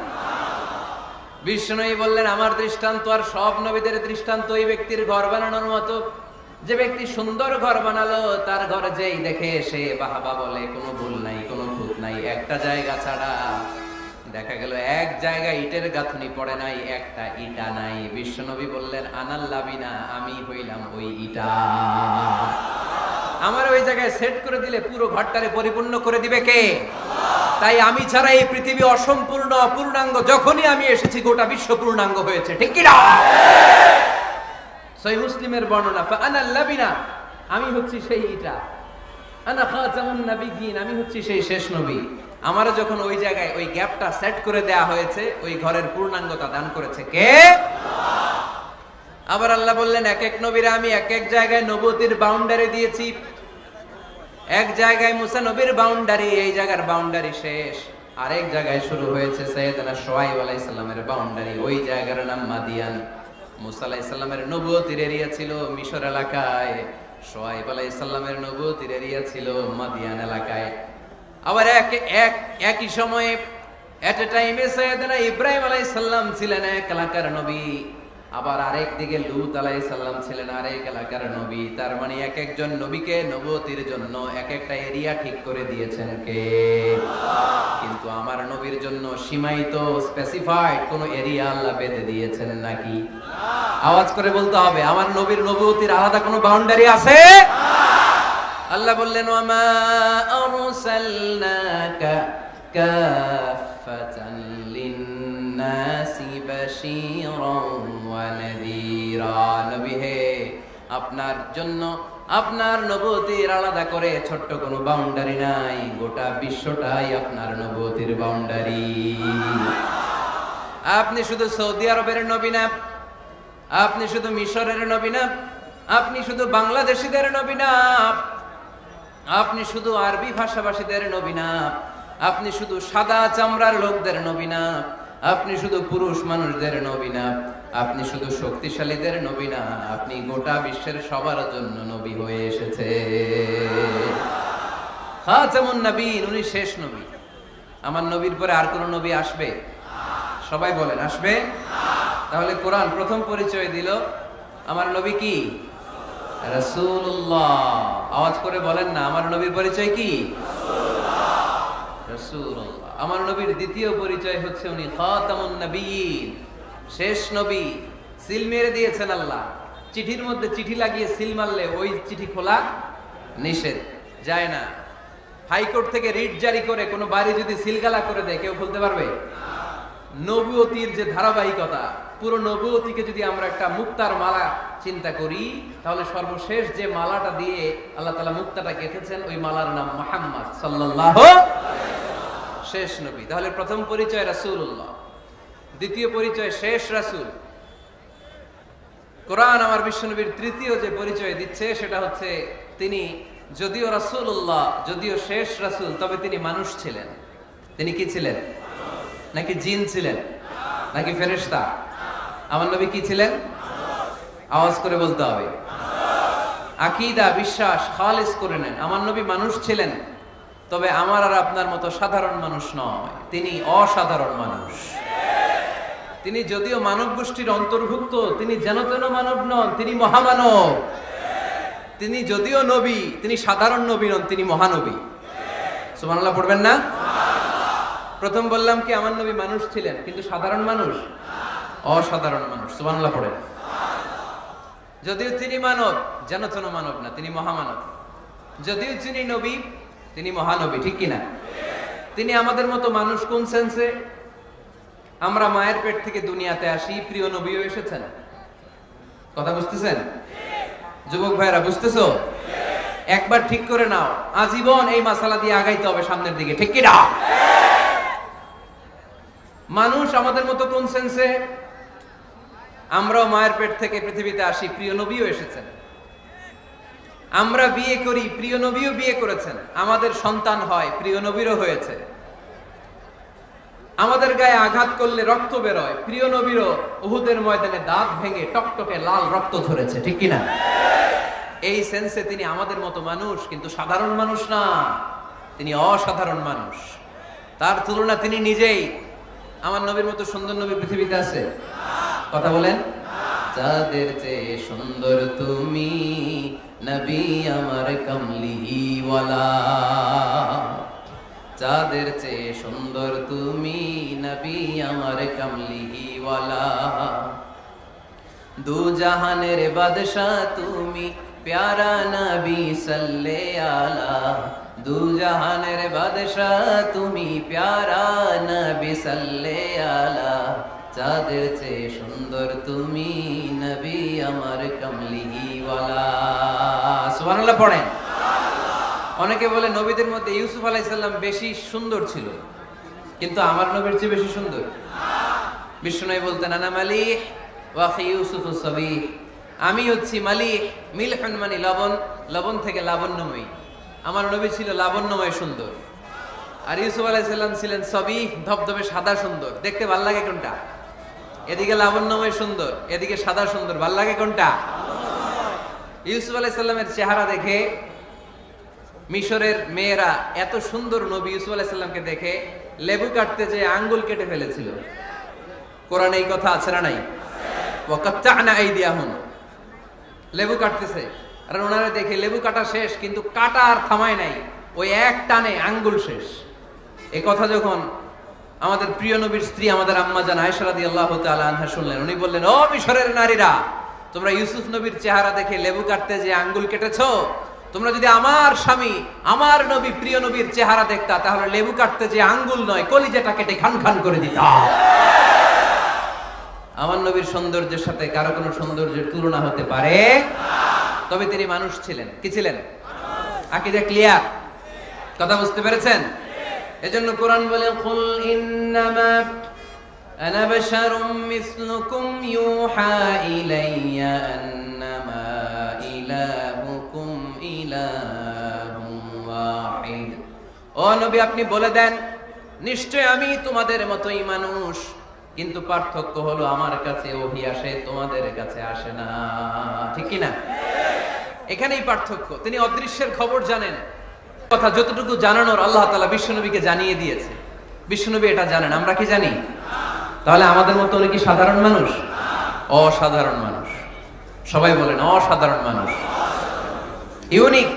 বিশ্বনবী বললেন, আমার দৃষ্টান্ত আর সব নবীদের দৃষ্টান্ত ওই ব্যক্তির ঘর বানানোর মতো। যে ব্যক্তি সুন্দর ঘর বানালো, তার ঘরে যেই দেখে সে বাহবা বলে, কোনো ভুল নাই, কোনো খুঁত নাই, একটা জায়গা ছাড়া। দেখা গেল এক জায়গায় ইটের গাঁথনি পড়ে নাই, একটা ইটা নাই। বিশ্বনবী বললেন, আনাল লাবিনা, আমি হইলাম ওই ইটা। আমার ওই জায়গায় সেট করে দিলে পুরো ঘরটারে পরিপূর্ণ করে দিবে কে? তাই আমি ছাড়া এই পৃথিবী অসম্পূর্ণ, অপূর্ণাঙ্গ। যখনই আমি এসেছি গোটা বিশ্ব পূর্ণাঙ্গ হয়েছে, ঠিক কি না? সহিহ মুসলিমের বর্ণনা, ফাআনাল লাবিনা, আমি হচ্ছি সেই ইটা, আনা খাতামুন নাবিয়্যিন, আমি হচ্ছি সেই শেষ নবী। আমারও যখন ওই জায়গায় ওই গ্যাপটা সেট করে দেয়া হয়েছে, ওই ঘরের পূর্ণাঙ্গতা দান করেছে কে? আবার আল্লাহ বললেন, এক এক নবীরা আমি এক এক জায়গায় নবুয়তির বাউন্ডারি দিয়েছি। এক জায়গায় মুসা নবীর বাউন্ডারি, এই জায়গার বাউন্ডারি শেষ। আরেক জায়গায় শুরু হয়েছে সাইয়েদনা শুআয়ব আলাইহিস সালামের বাউন্ডারি, ওই জায়গার নাম মাদিয়ান। মুসা আলাইহিস সালামের নবুয়তির এরিয়া ছিল মিশর এলাকায়, শুআয়ব আলাইহিস সালামের নবুয়তির এরিয়া ছিল মাদিয়ান এলাকায়। আবার একই সময়ে এট এ টাইমে সাইয়েদনা ইব্রাহিম আলাইহিস সালাম ছিলেন এক এলাকার নবী, আবার আরেক দিকে লূত আলাইহিস সালাম ছিলেন আরেক এলাকার নবী। তার মানে এক একজন নবীকে নবুয়তির জন্য এক একটা এরিয়া ঠিক করে দিয়েছেন কে? কিন্তু আমার নবীর জন্য সীমায়িত, স্পেসিফাইড কোন এরিয়া আল্লাহ বেঁধে দিয়েছেন নাকি? আওয়াজ করে বলতে হবে, আমার নবীর নবুয়তির আলাদা কোনো বাউন্ডারি আছে? আল্লাহ বললেন, ওয়ামা আরসালনাকা কাফাতান লিন্নাসি বাশীরান ওয়া নাযীরা। নবী হে, আপনার জন্য আপনার নবুয়তির আলাদা করে ছোট্ট কোনো বাউন্ডারি নাই, গোটা বিশ্বটাই আপনার নবুয়তির বাউন্ডারি। আপনি শুধু সৌদি আরবের নবী না, আপনি শুধু মিশরের নবী না, আপনি শুধু বাংলাদেশিদের নবী না, আপনি শুধু আরবি ভাষাভাষীদের নবী না, আপনি শুধু সাদা চামড়ার লোকদের নবী না, আপনি শুধু পুরুষ মানুষদের নবী না, আপনি শুধু শক্তিশালীদের নবী না, আপনি গোটা বিশ্বের সবার জন্য নবী হয়ে এসেছে। খাতামুন নবীন, উনি শেষ নবী। আমার নবীর পরে আর কোন নবী আসবে? সবাই বলেন, আসবে? তাহলে কোরআন প্রথম পরিচয় দিল, আমার নবী কি? রাসূলুল্লাহ। আওয়াজ করে বলেন না, আমার নবীর পরিচয় কি? রাসূলুল্লাহ। আমার নবীর দ্বিতীয় পরিচয় হচ্ছে উনি খাতামুন নবিয়্যিন, শেষ নবী। সিল মেরে দিয়েছেন আল্লাহ। চিঠির মধ্যে চিঠি লাগিয়ে সিল মারলে ওই চিঠি খোলা নিষেধ, যায় না। হাইকোর্ট থেকে রিট জারি করে কোনো বাড়ি যদি সিলগালা করে দেয়, কেউ খুলতে পারবে? নবুয়তির যে ধারাবাহিকতা, পুরো নবুয়তিকে যদি আমরা একটা মুক্তার মালা চিন্তা করি, তাহলে সর্বশেষ যে মালাটা দিয়ে আল্লাহ তাআলা মুক্তাটা গেঁথেছেন, ওই মালার নাম মুহাম্মদ সাল্লাল্লাহু আলাইহি ওয়াসাল্লাম, শেষ নবী। তাহলে প্রথম পরিচয় রাসূলুল্লাহ, দ্বিতীয় পরিচয় শেষ রাসূল। কোরআন আমার বিশ্বনবীর তৃতীয় যে পরিচয় দিচ্ছে, সেটা হচ্ছে তিনি যদিও রাসূলুল্লাহ, যদিও শেষ রাসূল, তবে তিনি মানুষ ছিলেন। তিনি কি ছিলেন? নাকি জিন ছিলেন? নাকি ফেরেশতা? আমার নবী কি ছিলেন? আওয়াজ করে বলতে হবে। আকীদা বিশ্বাস খালিস করে নেন। আমার নবী মানুষ ছিলেন, তবে আমার আর আপনার মতো সাধারণ মানুষ নয়, তিনি অসাধারণ মানুষ। তিনি যদিও মানব গোষ্ঠীর অন্তর্ভুক্ত, তিনি যেন তেন মানব নন, তিনি মহামানব। তিনি যদিও নবী, তিনি সাধারণ নবী নন, তিনি মহানবী। সুবহানাল্লাহ পড়বেন না? প্রথম বললাম কি আমার নবী মানুষ ছিলেন, কিন্তু সাধারণ মানুষ, অসাধারণ মানুষ। সুবহানাল্লাহ পড়েন। যদিও তিনি মানব, যেন তেন মানব না, তিনি মহামানব। যদিও তিনি নবী, তিনি মহানবী। ঠিক কিনা? তিনি আমাদের মতো মানুষ কোন সেন্সে? আমরা মায়ের পেট থেকে দুনিয়াতে আসি, প্রিয় নবীও এসেছেন। কথা বুঝতেছেন? যুবক ভাইরা বুঝতেছো? একবার ঠিক করে নাও, আজীবন এই মাসালা দিয়ে আগাইতে হবে সামনের দিকে। ঠিক কিনা? মানুষ আমাদের মতো কোন সেন্সে? আমরাও মায়ের পেট থেকে পৃথিবীতে আসি, প্রিয় নবীও এসেছেন। আমরা বিয়ে করি, প্রিয় নবীও বিয়ে করেছেন। আমাদের সন্তান হয়, প্রিয় নবীরও হয়েছে। আমাদের গায়ে আঘাত করলে রক্ত বেরোয়, প্রিয় নবীরও উহুদের ময়দানে দাঁত ভেঙে টকটকে লাল রক্ত ঝরেছে। ঠিক কিনা? এই সেন্সে তিনি আমাদের মতো মানুষ, কিন্তু সাধারণ মানুষ না, তিনি অসাধারণ মানুষ। তার তুলনা তিনি নিজেই। আমার নবীর মতো সুন্দর নবী পৃথিবীতে আছে? কথা বলেন। যাদের চেয়ে সুন্দর তুমি নবী আমার কামলিওয়ালা, যাদের চেয়ে সুন্দর তুমি নবী আমার কামলিওয়ালা, দু জাহানের বাদশা তুমি প্যারা নবী সাল্লে আলা, দু জাহানের বাদশা তুমি প্যারা নবী সাল্লে আলা, যাদের চেয়ে সুন্দর তুমি নবী আমার কামলিওয়ালা। সুবহানাল্লাহ পড়েন। অনেকে বলে নবীদের মধ্যে ইউসুফ আলাইহিস সালাম বেশি সুন্দর ছিল, কিন্তু আমার নবীর চেয়ে বেশি সুন্দর। বিষ্ণু বলতেন আনা মালিহ ওয়া আখি ইউসুফ সাবিহ, আমি হচ্ছি মালিহ, মিলহুন মানে লবণ, লবণ থেকে লাবণ্যময়ী। আমার নবী ছিল লাবণ্যময় সুন্দর, আর ইউসুফ আলাইহিস সালাম ছিলেন সাবিহ, ধবধবে সাদা সুন্দর। দেখতে ভাল লাগে কোনটা? এদিকে লাবণ্যময় সুন্দর, এদিকে সাদা সুন্দর, ভাল লাগে কোনটা? ইউসুফ আলাইহিস সালামের চেহারা দেখে মিশরের মেয়েরা এত সুন্দর নবী ইউসুফ আলাইহিস সালামকে দেখে লেবু কাটতে যে আঙ্গুল কেটে ফেলেছিল। কোরআনে এই কথা আছে না নাই? ওয়া কাত্তা'না আইদিয়াহুম, লেবু কাটতেছে, আর ওনারা দেখে লেবু কাটা শেষ, কিন্তু কাটা আর থামায় নাই, ওই এক টানে আঙ্গুল শেষ। এই কথা যখন আমাদের প্রিয় নবীর স্ত্রী আমাদের আম্মা জান আয়েশা রাদিয়াল্লাহু তাআলা আনহা শুনলেন, উনি বললেন, ও মিশরের নারীরা, তোমরা ইউসুফ নবীর চেহারা দেখে লেবু কাটতে যে আঙ্গুল কেটেছো, তোমরা যদি আমার স্বামী আমার নবী প্রিয় নবীর চেহারা দেখতা, তাহলে লেবু কাটতে যে আঙ্গুল নয়, কলিজাটা কেটে খান খান করে দিতা। আমার নবীর সৌন্দর্যের সাথে কারো কোনো সৌন্দর্যের তুলনা হতে পারে? তবে তিনি মানুষ ছিলেন। কি ছিলেন? আকীদা ক্লিয়ার? কথা বুঝতে পেরেছেন? এজন্য কোরআন বলে, কুল ইন্নামা আনা বাশারুম মিসলুকুম ইউহা ইলাইয়া আন্নামা ইলাহুকুম ইলাহুম ওয়াহিদ। ও নবী, আপনি বলে দেন, নিশ্চয় আমি তোমাদের মতোই মানুষ, কিন্তু পার্থক্য হলো আমার কাছে ওহী আসে, তোমাদের কাছে আসে না। ঠিক কি না? এখানেই পার্থক্য। তিনি অদৃশ্যের খবর জানেন, কথা যতটুকু জানানোর আল্লাহ তাআলা বিশ্বনবীকে জানিয়ে দিয়েছে। বিশ্বনবী এটা জানেন, আমরা কি জানি? তাহলে আমাদের মতো উনি কি সাধারণ মানুষ? অসাধারণ মানুষ। সবাই বলেন অসাধারণ মানুষ। ইউনিক,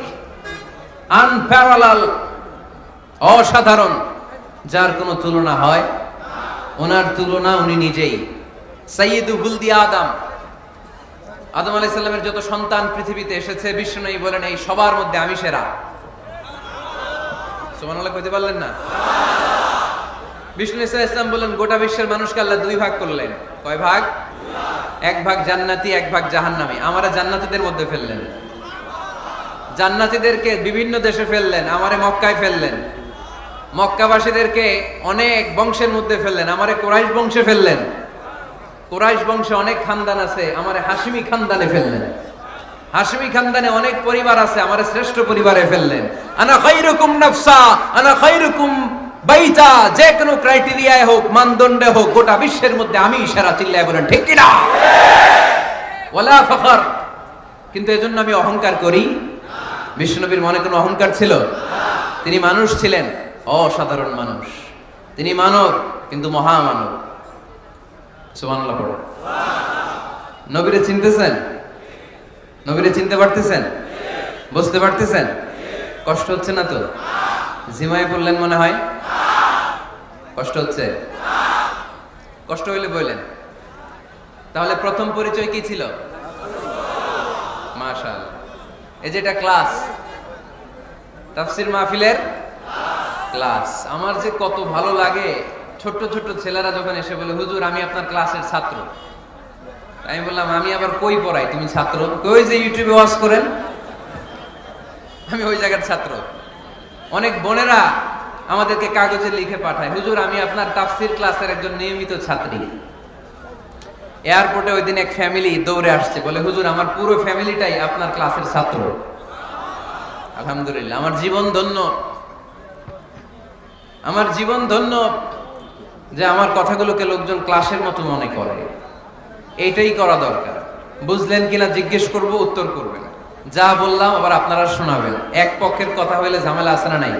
আনপ্যারালাল, অসাধারণ, যার কোনো তুলনা হয়? ওনার তুলনা উনি নিজেই। সাইয়্যিদু বুলদি আদম, আদম আলাইহিস সালামের যত সন্তান পৃথিবীতে এসেছে, বিশ্বনবী বলেন এই সবার মধ্যে আমি সেরা। সুবহানাল্লাহ কইতে পারলেন না? বিষ্ণু ইসলাম বলেন গোটা বিশ্বের মানুষকে আল্লাহ দুই ভাগ করলেন। কয় ভাগ? এক ভাগ জান্নাতি, এক ভাগ জাহান্নামী। আমারে জান্নাতীদের মধ্যে ফেললেন, জান্নাতীদেরকে বিভিন্ন দেশে ফেললেন, আমারে মক্কায় ফেললেন। মক্কাবাসীদেরকে অনেক বংশের মধ্যে ফেললেন, আমারে কুরাইশ বংশে ফেললেন। কুরাইশ বংশে অনেক খানদান আছে, আমারে হাশিমি খানদানে ফেললেন। হাশিমি খানদানে অনেক পরিবার আছে, আমারে শ্রেষ্ঠ পরিবারে ফেললেন। আনা খায়রুকুম নাফসা আনা খায়রুকুম বাইতা, যে কোনো ক্রাইটেরিয়ায় হোক, মানদণ্ডে হোক, গোটা বিশ্বের মধ্যে আমি সেরা। চিল্লায় বলেন ঠিক কি না? ওয়ালা ফখর, কিন্তু এজন্য আমি অহংকার করি। বিশ্বনবীর মনে কোনো অহংকার ছিল? তিনি মানুষ ছিলেন, অসাধারণ মানুষ। তিনি মানব, কিন্তু মহামানব। সুবহানাল্লাহ পড়ো। নবীরে চিনতেছেন? নবীরে চিনতে পারতেছেন? বুঝতে পারতেছেন? কষ্ট হচ্ছে না তো? জিমায় পড়লেন মনে হয়? কষ্ট হচ্ছে? কষ্ট হইলে বললেন। তাহলে প্রথম পরিচয় কি ছিল? মাশাআল্লাহ। এই যে এটা ক্লাস, তাফসীর মাহফিলের ক্লাস। আমার যে কত ভালো লাগে ছোট্ট ছোট্ট ছেলেরা যখন এসে বলে, হুজুর আমি আপনার ক্লাসের ছাত্র। আমি বললাম, আমি আবার কই পড়াই, তুমি ছাত্র? কই যে ইউটিউবে ওয়াজ করেন, আমি ওই জায়গার ছাত্র। অনেক বোনেরা আমাদেরকে কাগজে লিখে পাঠায়, হুজুর আমি আপনার তাফসীর ক্লাসের একজন নিয়মিত ছাত্রী। এয়ারপোর্টে ওই দিন এক ফ্যামিলি দৌড়ে আসছে, বলে হুজুর আমার পুরো ফ্যামিলিটাই আপনার ক্লাসের ছাত্র। আলহামদুলিল্লাহ, আমার জীবন ধন্য, আমার জীবন ধন্য যে আমার কথাগুলোকে লোকজন ক্লাসের মতো মনে করে। এইটাই করা দরকার। বুঝলেন কিনা জিজ্ঞেস করব, উত্তর করবেন। যা বললাম আবার আপনারা শোনাবেন। এক পক্ষের কথা হইলে ঝামেলা আছে না নাই?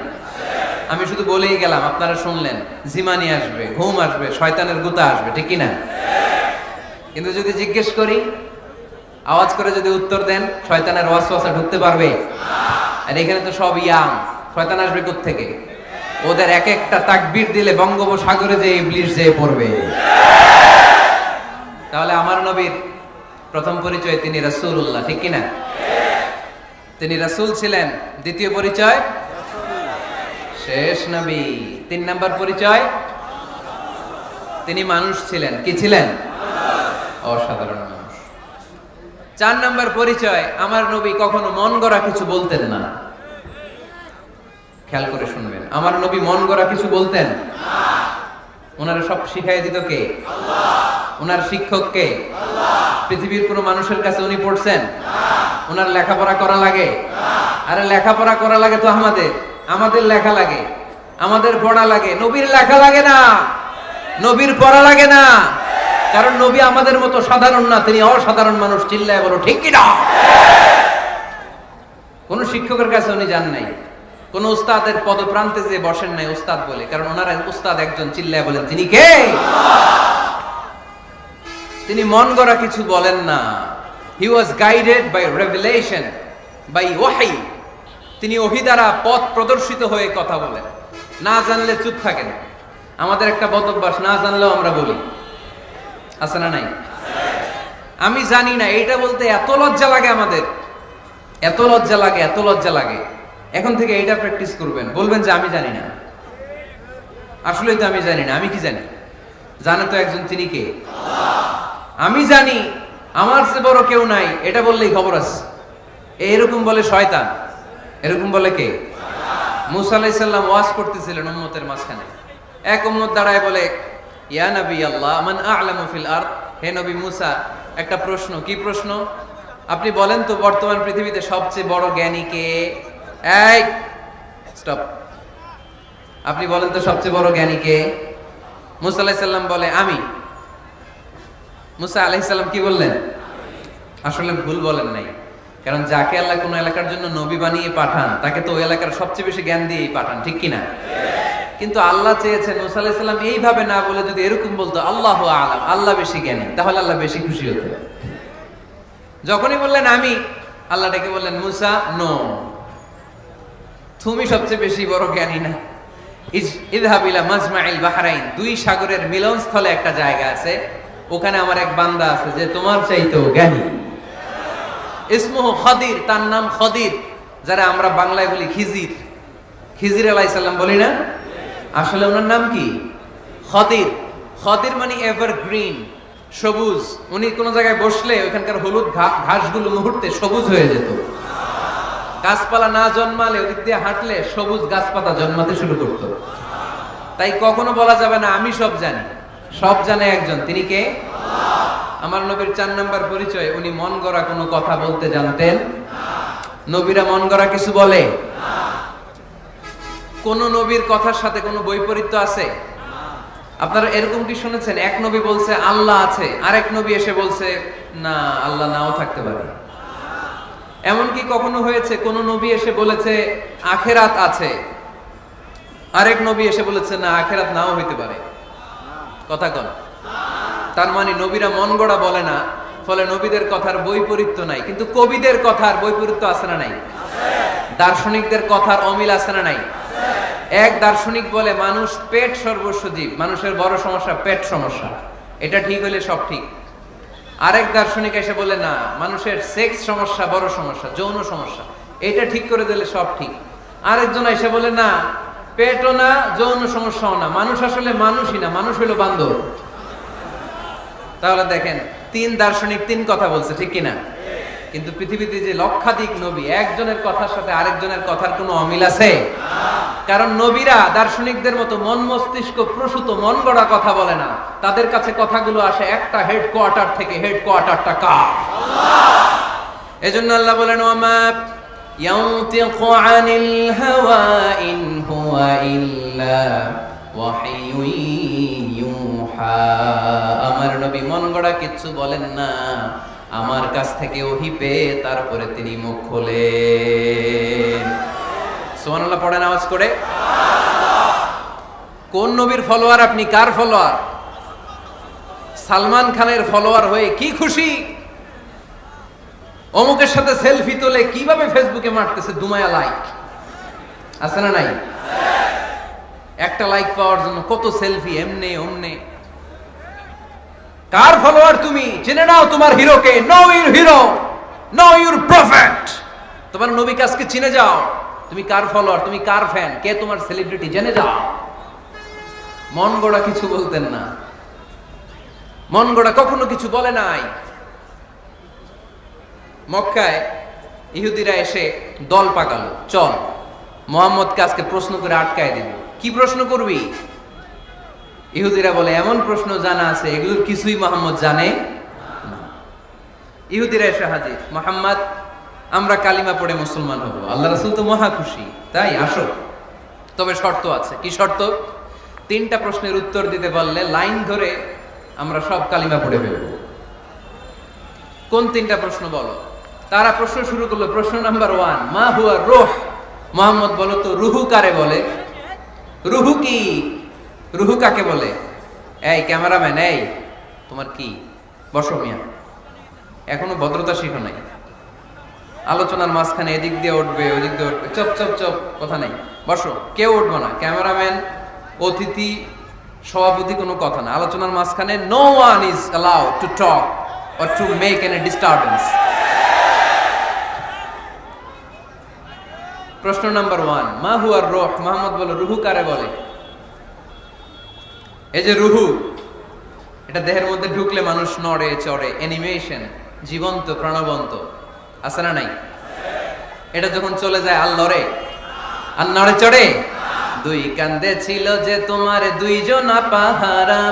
আমি শুধু বলেই গেলাম, আপনারা শুনলেন। জিমানি আসবে, ঘুম আসবে, শয়তানের গুতা আসবে, ঠিক কিনা? কিন্তু যদি জিজ্ঞেস করি, আওয়াজ করে যদি উত্তর দেন, শয়তানের ওয়াসওয়াসা ঢুকতে পারবে? আর এখানে তো সব ইয়াং, শয়তান আসবে কোত্থেকে? ওদের এক একটা তাকবীর দিলে বঙ্গোপসাগরে যে ইবলিস যেয়ে পড়বে। তাহলে আমার নবীর প্রথম পরিচয় তিনি রাসূলুল্লাহ, ঠিক কিনা? তিনি রাসূল ছিলেন। দ্বিতীয় পরিচয় শেষ নবী। 3 নাম্বার পরিচয় তিনি মানুষ ছিলেন। কি ছিলেন? অসাধারণ মানুষ। 4 নাম্বার পরিচয়, আমার নবী কখনো মন গড়া কিছু বলতেন না। খেয়াল করে শুনবেন, আমার নবী মন গড়া কিছু বলতেন না। ওনারা সব শিখাই দিত কে? আল্লাহ। ওনার শিক্ষক কে? আল্লাহ। পৃথিবীর কোন মানুষের কাছে উনি পড়ছেন না। ওনার লেখাপড়া করা লাগে না। আরে লেখাপড়া করা লাগে তো আমাদের লেখা লাগে, আমাদের পড়া লাগে। নবীর লেখা লাগে না, নবীর পড়া লাগে না। কারণ নবী আমাদের মতো সাধারণ না, তিনি অসাধারণ মানুষ। চিল্লায় বলো ঠিক কি না? কোন শিক্ষকের কাছে উনি যান নাই, কোন উস্তাদের পদপ্রান্তে যে বসেন নাই উস্তাদ বলে। কারণ ওনার উস্তাদ একজন। চিল্লায় বলেন তিনি কে? তিনি মন গড়া কিছু বলেন না। He was guided by revelation, by ওয়াহি। তিনি ওহী দ্বারা পথ প্রদর্শিত হয়ে কথা বলেন। না জানলে চুপ থাকেন। আমাদের একটা বদ অভ্যাস, না জানলেও আমরা বলি, আছে না নাই? আমি জানি না, এইটা বলতে এত লজ্জা লাগে আমাদের, এত লজ্জা লাগে, এত লজ্জা লাগে। এখন থেকে এইটা প্র্যাকটিস করবেন, বলবেন যে আমি জানি না। আসলে তো আমি জানি না। আমি কি জানি? জানে তো একজন, তিনি কে? আমি জানি, আমার চেয়ে বড় কেউ নাই, এটা বললেই খবর আছে। এরকম বলে শয়তান। এরকম বলে কে? মুসা আলাইহিস সালাম ওয়াজ করতেছিলেন উম্মতের মাঝখানে। এক উম্মত দাঁড়ায় বলে, ইয়া নবী আল্লাহ মান আ'লামু ফিল আরদ। হে নবী মুসা, একটা প্রশ্ন। কি প্রশ্ন? আপনি বলেন তো বর্তমান পৃথিবীতে সবচেয়ে বড় জ্ঞানী কে? এই স্টপ। আপনি বলেন তো সবচেয়ে বড় জ্ঞানী কে? মুসা আলাইহিস সালাম বলে আমি। মুসা আলাইহিস সালাম কি বললেন? আসলে ভুল বলেন নাই। কারণ যাকে আল্লাহ কোন এলাকার জন্য নবী বানিয়ে পাঠান, তাকে তো ওই এলাকার সবচেয়ে বেশি জ্ঞান দিয়েই পাঠান, ঠিক কিনা? কিন্তু আল্লাহ চেয়েছেন মুসা আলাইহিস সালাম এইভাবে না বলে যদি এরকম বলতো, আল্লাহু আ'লাম, আল্লাহ বেশি জ্ঞানী, তাহলে আল্লাহ বেশি খুশি হতেন। যখনই বললেন আমি, আল্লাহ ডেকে বললেন মুসা নো, তুমি সবচেয়ে বেশি বড় জ্ঞানী না। ইযহাব ইলা মাজমাইল বাহরাইন, দুই সাগরের মিলনস্থলে একটা জায়গা আছে, ওখানে আমার এক বান্দা আছে যে তোমার চাইতেও জ্ঞানী। ইসমুহু খদির, তার নাম খদির, যারা আমরা বাংলায় বলি খিজির। খিজির আলাইহিস সালাম বলি না? আসলে ওনার নাম কি? খদির। খদির মানে এভারগ্রিন, সবুজ। উনি কোন জায়গায় বসলে ওইখানকার হলুদ ঘাসগুলো মুহূর্তে সবুজ হয়ে যেত। গাছপালা না জন্মালে ওদিক দিয়ে হাঁটলে সবুজ গাছপাতা জন্মাতে শুরু করত। তাই কখনো বলা যাবে না আমি সব জানি। সব জানে একজন, তিনি কে? আমার নবীর 4 নাম্বার পরিচয়, উনি মন গড়া কোনো কথা বলতে জানতেন না। নবীরা মন গড়া কিছু বলে না। কোন নবীর কথার সাথে কোনো বৈপরীত্য আছে? আপনারা এরকম কি শুনেছেন, এক নবী বলছে আল্লাহ আছে, আরেক নবী এসে বলছে না, আল্লাহ নাও থাকতে পারে? এমনকি কখনো হয়েছে কোন নবী এসে বলেছে আখেরাত আছে, আরেক নবী এসে বলেছে না আখেরাত নাও হইতে পারে? কথা কন। তার মানে নবীরা মন গড়া বলে না, ফলে নবীদের কথার বৈপরীত্য নাই। কিন্তু কবিদের কথার বৈপরীত্য আছে না নাই? দার্শনিকদের কথার অমিল আছে না নাই? এক দার্শনিক বলে মানুষ পেট সর্বস্ব জীব, মানুষের বড় সমস্যা পেট সমস্যা, এটা ঠিক হলে সব ঠিক। আরেক দার্শনিক এসে বলে না, মানুষের সেক্স সমস্যা বড় সমস্যা, যৌন সমস্যা, এটা ঠিক করে দিলে সব ঠিক। আরেকজন এসে বলে না, পেটও না যৌন সমস্যাও না, মানুষ আসলে মানুষই না, মানুষ হলো বান্দর। তাহলে দেখেন তিন দার্শনিক তিন কথা বলছে, ঠিক কিনা? কিন্তু পৃথিবীতে যে লক্ষাধিক নবী, একজনের কথার সাথে আরেকজনের কথার কোনো অমিল আছে? কারণ নবীরা দার্শনিকদের মতো মন মস্তিষ্ক প্রসূত মন গড়া কথা বলে না, তাদের কাছে কথাগুলো আসে একটা হেডকোয়ার্টার থেকে। হেডকোয়ার্টারটা কার? এজন্য আল্লাহ বলেন, ওয়ামা ইয়ানতিকু আনিল হাওয়া ইন হুয়া ইল্লা ওয়াহিয়ুন ইউহা। আমার নবী মন গড়া কিচ্ছু বলেন না, আমার কাছ থেকে ওহী পেয়ে তারপরে তিনি মুখ খোলেন। সুবহানাল্লাহ পড়েন আওয়াজ করে। কোন নবীর ফলোয়ার আপনি? কার ফলোয়ার? সালমান খানের ফলোয়ার হয়ে কি খুশি? অমুকের সাথে সেলফি তোলে কিভাবে ফেসবুকে মারতেছে দুমায়া লাইক, আছে না নাই? একটা লাইক পাওয়ার জন্য কত সেলফি, এমনে ওমনে। কার ফলোয়ার তুমি? জেনে নাও তোমার হিরোকে। Know your hero, know your prophet. তোমার নবীকে আজকে চিনে যাও। তুমি কার ফলোয়ার, তুমি কার ফ্যান, কে তোমার সেলিব্রিটি, জেনে যাও। মন গড়া কিছু বলতেন না, মন গড়া কখনো কিছু বলে নাই। মক্কায় ইহুদিরা এসে দল পাকালো, চল মুহাম্মদকে আজকে প্রশ্ন করে আটকায় দিব। কি প্রশ্ন করবি? ইহুদিরা বলে এমন প্রশ্ন জানা আছে এগুলোর কিছুই মুহাম্মদ জানে না। ইহুদিরা এসে হাজির, মুহাম্মদ আমরা কালিমা পড়ে মুসলমান হব, আল্লাহ রাসূল তো মহা খুশি, তাই আসো, তবে শর্ত আছে। কি শর্ত? 3টা প্রশ্নের উত্তর দিতে পারলে লাইন ধরে আমরা সব কালিমা পড়ে ফেলব। কোন 3টা প্রশ্ন বলো? তারা প্রশ্ন শুরু করলো। প্রশ্ন নাম্বার 1, মা হুয়া রূহ। মুহাম্মদ বলো তো রুহু কারে বলে? রুহু কি? রুহু কাকে বলে? এই ক্যামেরাম্যান, এই তোমার কি? বসো মিয়া, এখনো ভদ্রতা শিখো নাই। আলোচনার মাঝখানে এদিক দিয়ে উঠবে ওদিক দিয়ে উঠবে, চপ চপ চপ, কথা নেই, বসো। কেউ উঠবো না, ক্যামেরাম্যান, অতিথি, সভাপতি, কোনো কথা না। আলোচনার মাঝখানে no one is allowed to talk or to make any disturbance. প্রশ্ন নাম্বার 1, মা হুয়া রূহ। মুহাম্মদ বলে রুহু কারে বলে? এই যে রুহু, এটা দেহের মধ্যে ঢুকলে মানুষ নড়ে চড়ে, অ্যানিমেশন, জীবন্ত প্রাণবন্ত, আছে না নাই? এটা যখন চলে যায় আর লড়ে, আর নড়ে চড়ে। 2 কান্দে ছিল যে তোমার 2 জনা পাহারা,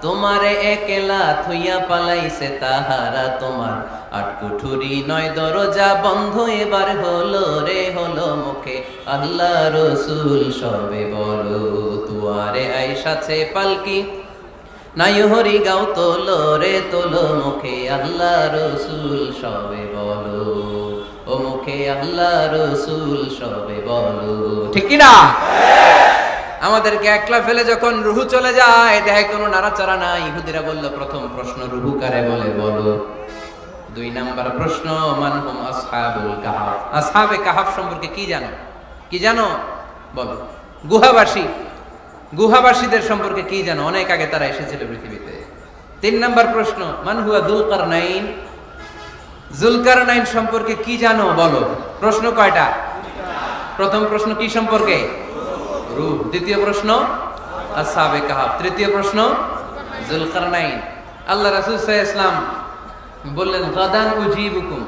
তোমারে একলা থুইয়া পালাইছে তাহারা। তোমার 8 কুঠুরি 9 দরজা বন্ধ, এবার হলো রে হলো মুখে আল্লাহ রসুল সবে বলো। তুয়ারে আইসাছে পালকি নাই হরি গাও তোলো রে তোলো, মুখে আল্লাহ রসুল সবে বলো, ও মুখে আল্লাহ রসুল সবে বলো। ঠিক কি না? আমাদেরকে একলা ফেলে যখন রুহু চলে যায়, দেহে কোনো নাড়াচাড়া নাই। ইহুদিরা বলল প্রথম প্রশ্ন রুহু কারে বলে বলো। 2 নাম্বার প্রশ্ন, মান হুম আসহাবুল কাহাফ। আসহাবে কাহাফ সম্পর্কে কি জানো? কি জানো বলো। গুহাবাসী, গুহাবাসীদের সম্পর্কে কি জানো? অনেক আগে তারা এসেছিল পৃথিবীতে। 3 নাম্বার প্রশ্ন, মান হুয়া যুলকারনাইন। যুলকারনাইন সম্পর্কে কি জানো বলো। প্রশ্ন কয়টা? প্রথম প্রশ্ন কি সম্পর্কে? রূহ। দ্বিতীয় প্রশ্ন আসহাবে কাহাফ। তৃতীয় প্রশ্ন যুলকারনাইন। আল্লাহ রাসূল সাল্লাল্লাহু আলাইহি ওয়াসাল্লাম বললেন গাদান উজিবুকুম।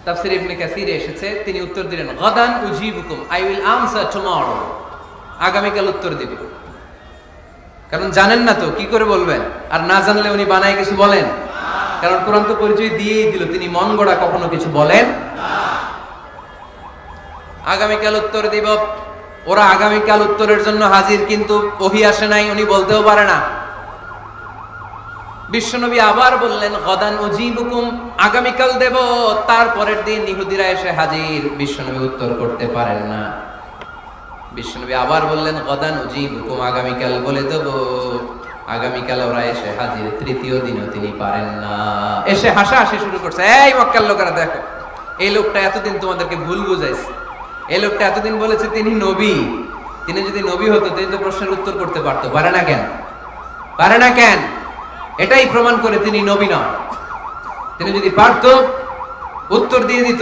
তাফসীর ইবনে কাসিরে এসেছে, তিনি উত্তর দিলেন গাদান উজিবুকুম, আই উইল আনসার টুমরো। আগামীকাল উত্তর দিব। কারণ জানেন না তো কি করে বলবেন, আর না জানলে উনি বানায় কিছু বলেন? কারণ কোরআন তো পরিচয় দিয়েই দিল, তিনি মন গড়া কখনো কিছু বলেন না। আগামীকাল উত্তর দিব। ওরা আগামীকাল উত্তরের জন্য হাজির, কিন্তু ওহী আসে নাই, উনি বলতেও পারে না। বিশ্বনবী আবার বললেন গদান উজিবুকুম, আগামীকাল দেব। তারপরের দিন ইহুদিরা এসে হাজির, বিশ্বনবী উত্তর করতে পারেন না। বিশ্বনবী আবার বললেন গদান উজিবুকুম, আগামীকাল বলে দেব। আগামীকাল ওরা এসে হাজির, তৃতীয় দিনও তিনি পারেন না। এসে হাসাহাসি শুরু করছে, এই মক্কার লোকেরা দেখো, এই লোকটা এতদিন তোমাদেরকে ভুল বুঝাইছে। এই লোকটা এতদিন বলেছে তিনি নবী, তিনি যদি নবী হতো তিনি তো প্রশ্নের উত্তর করতে পারতো, পারে না কেন? পারে না কেন? এটাই প্রমাণ করে তিনি নবী নয়। তিনি যদি পারত উত্তর দিয়ে দিত।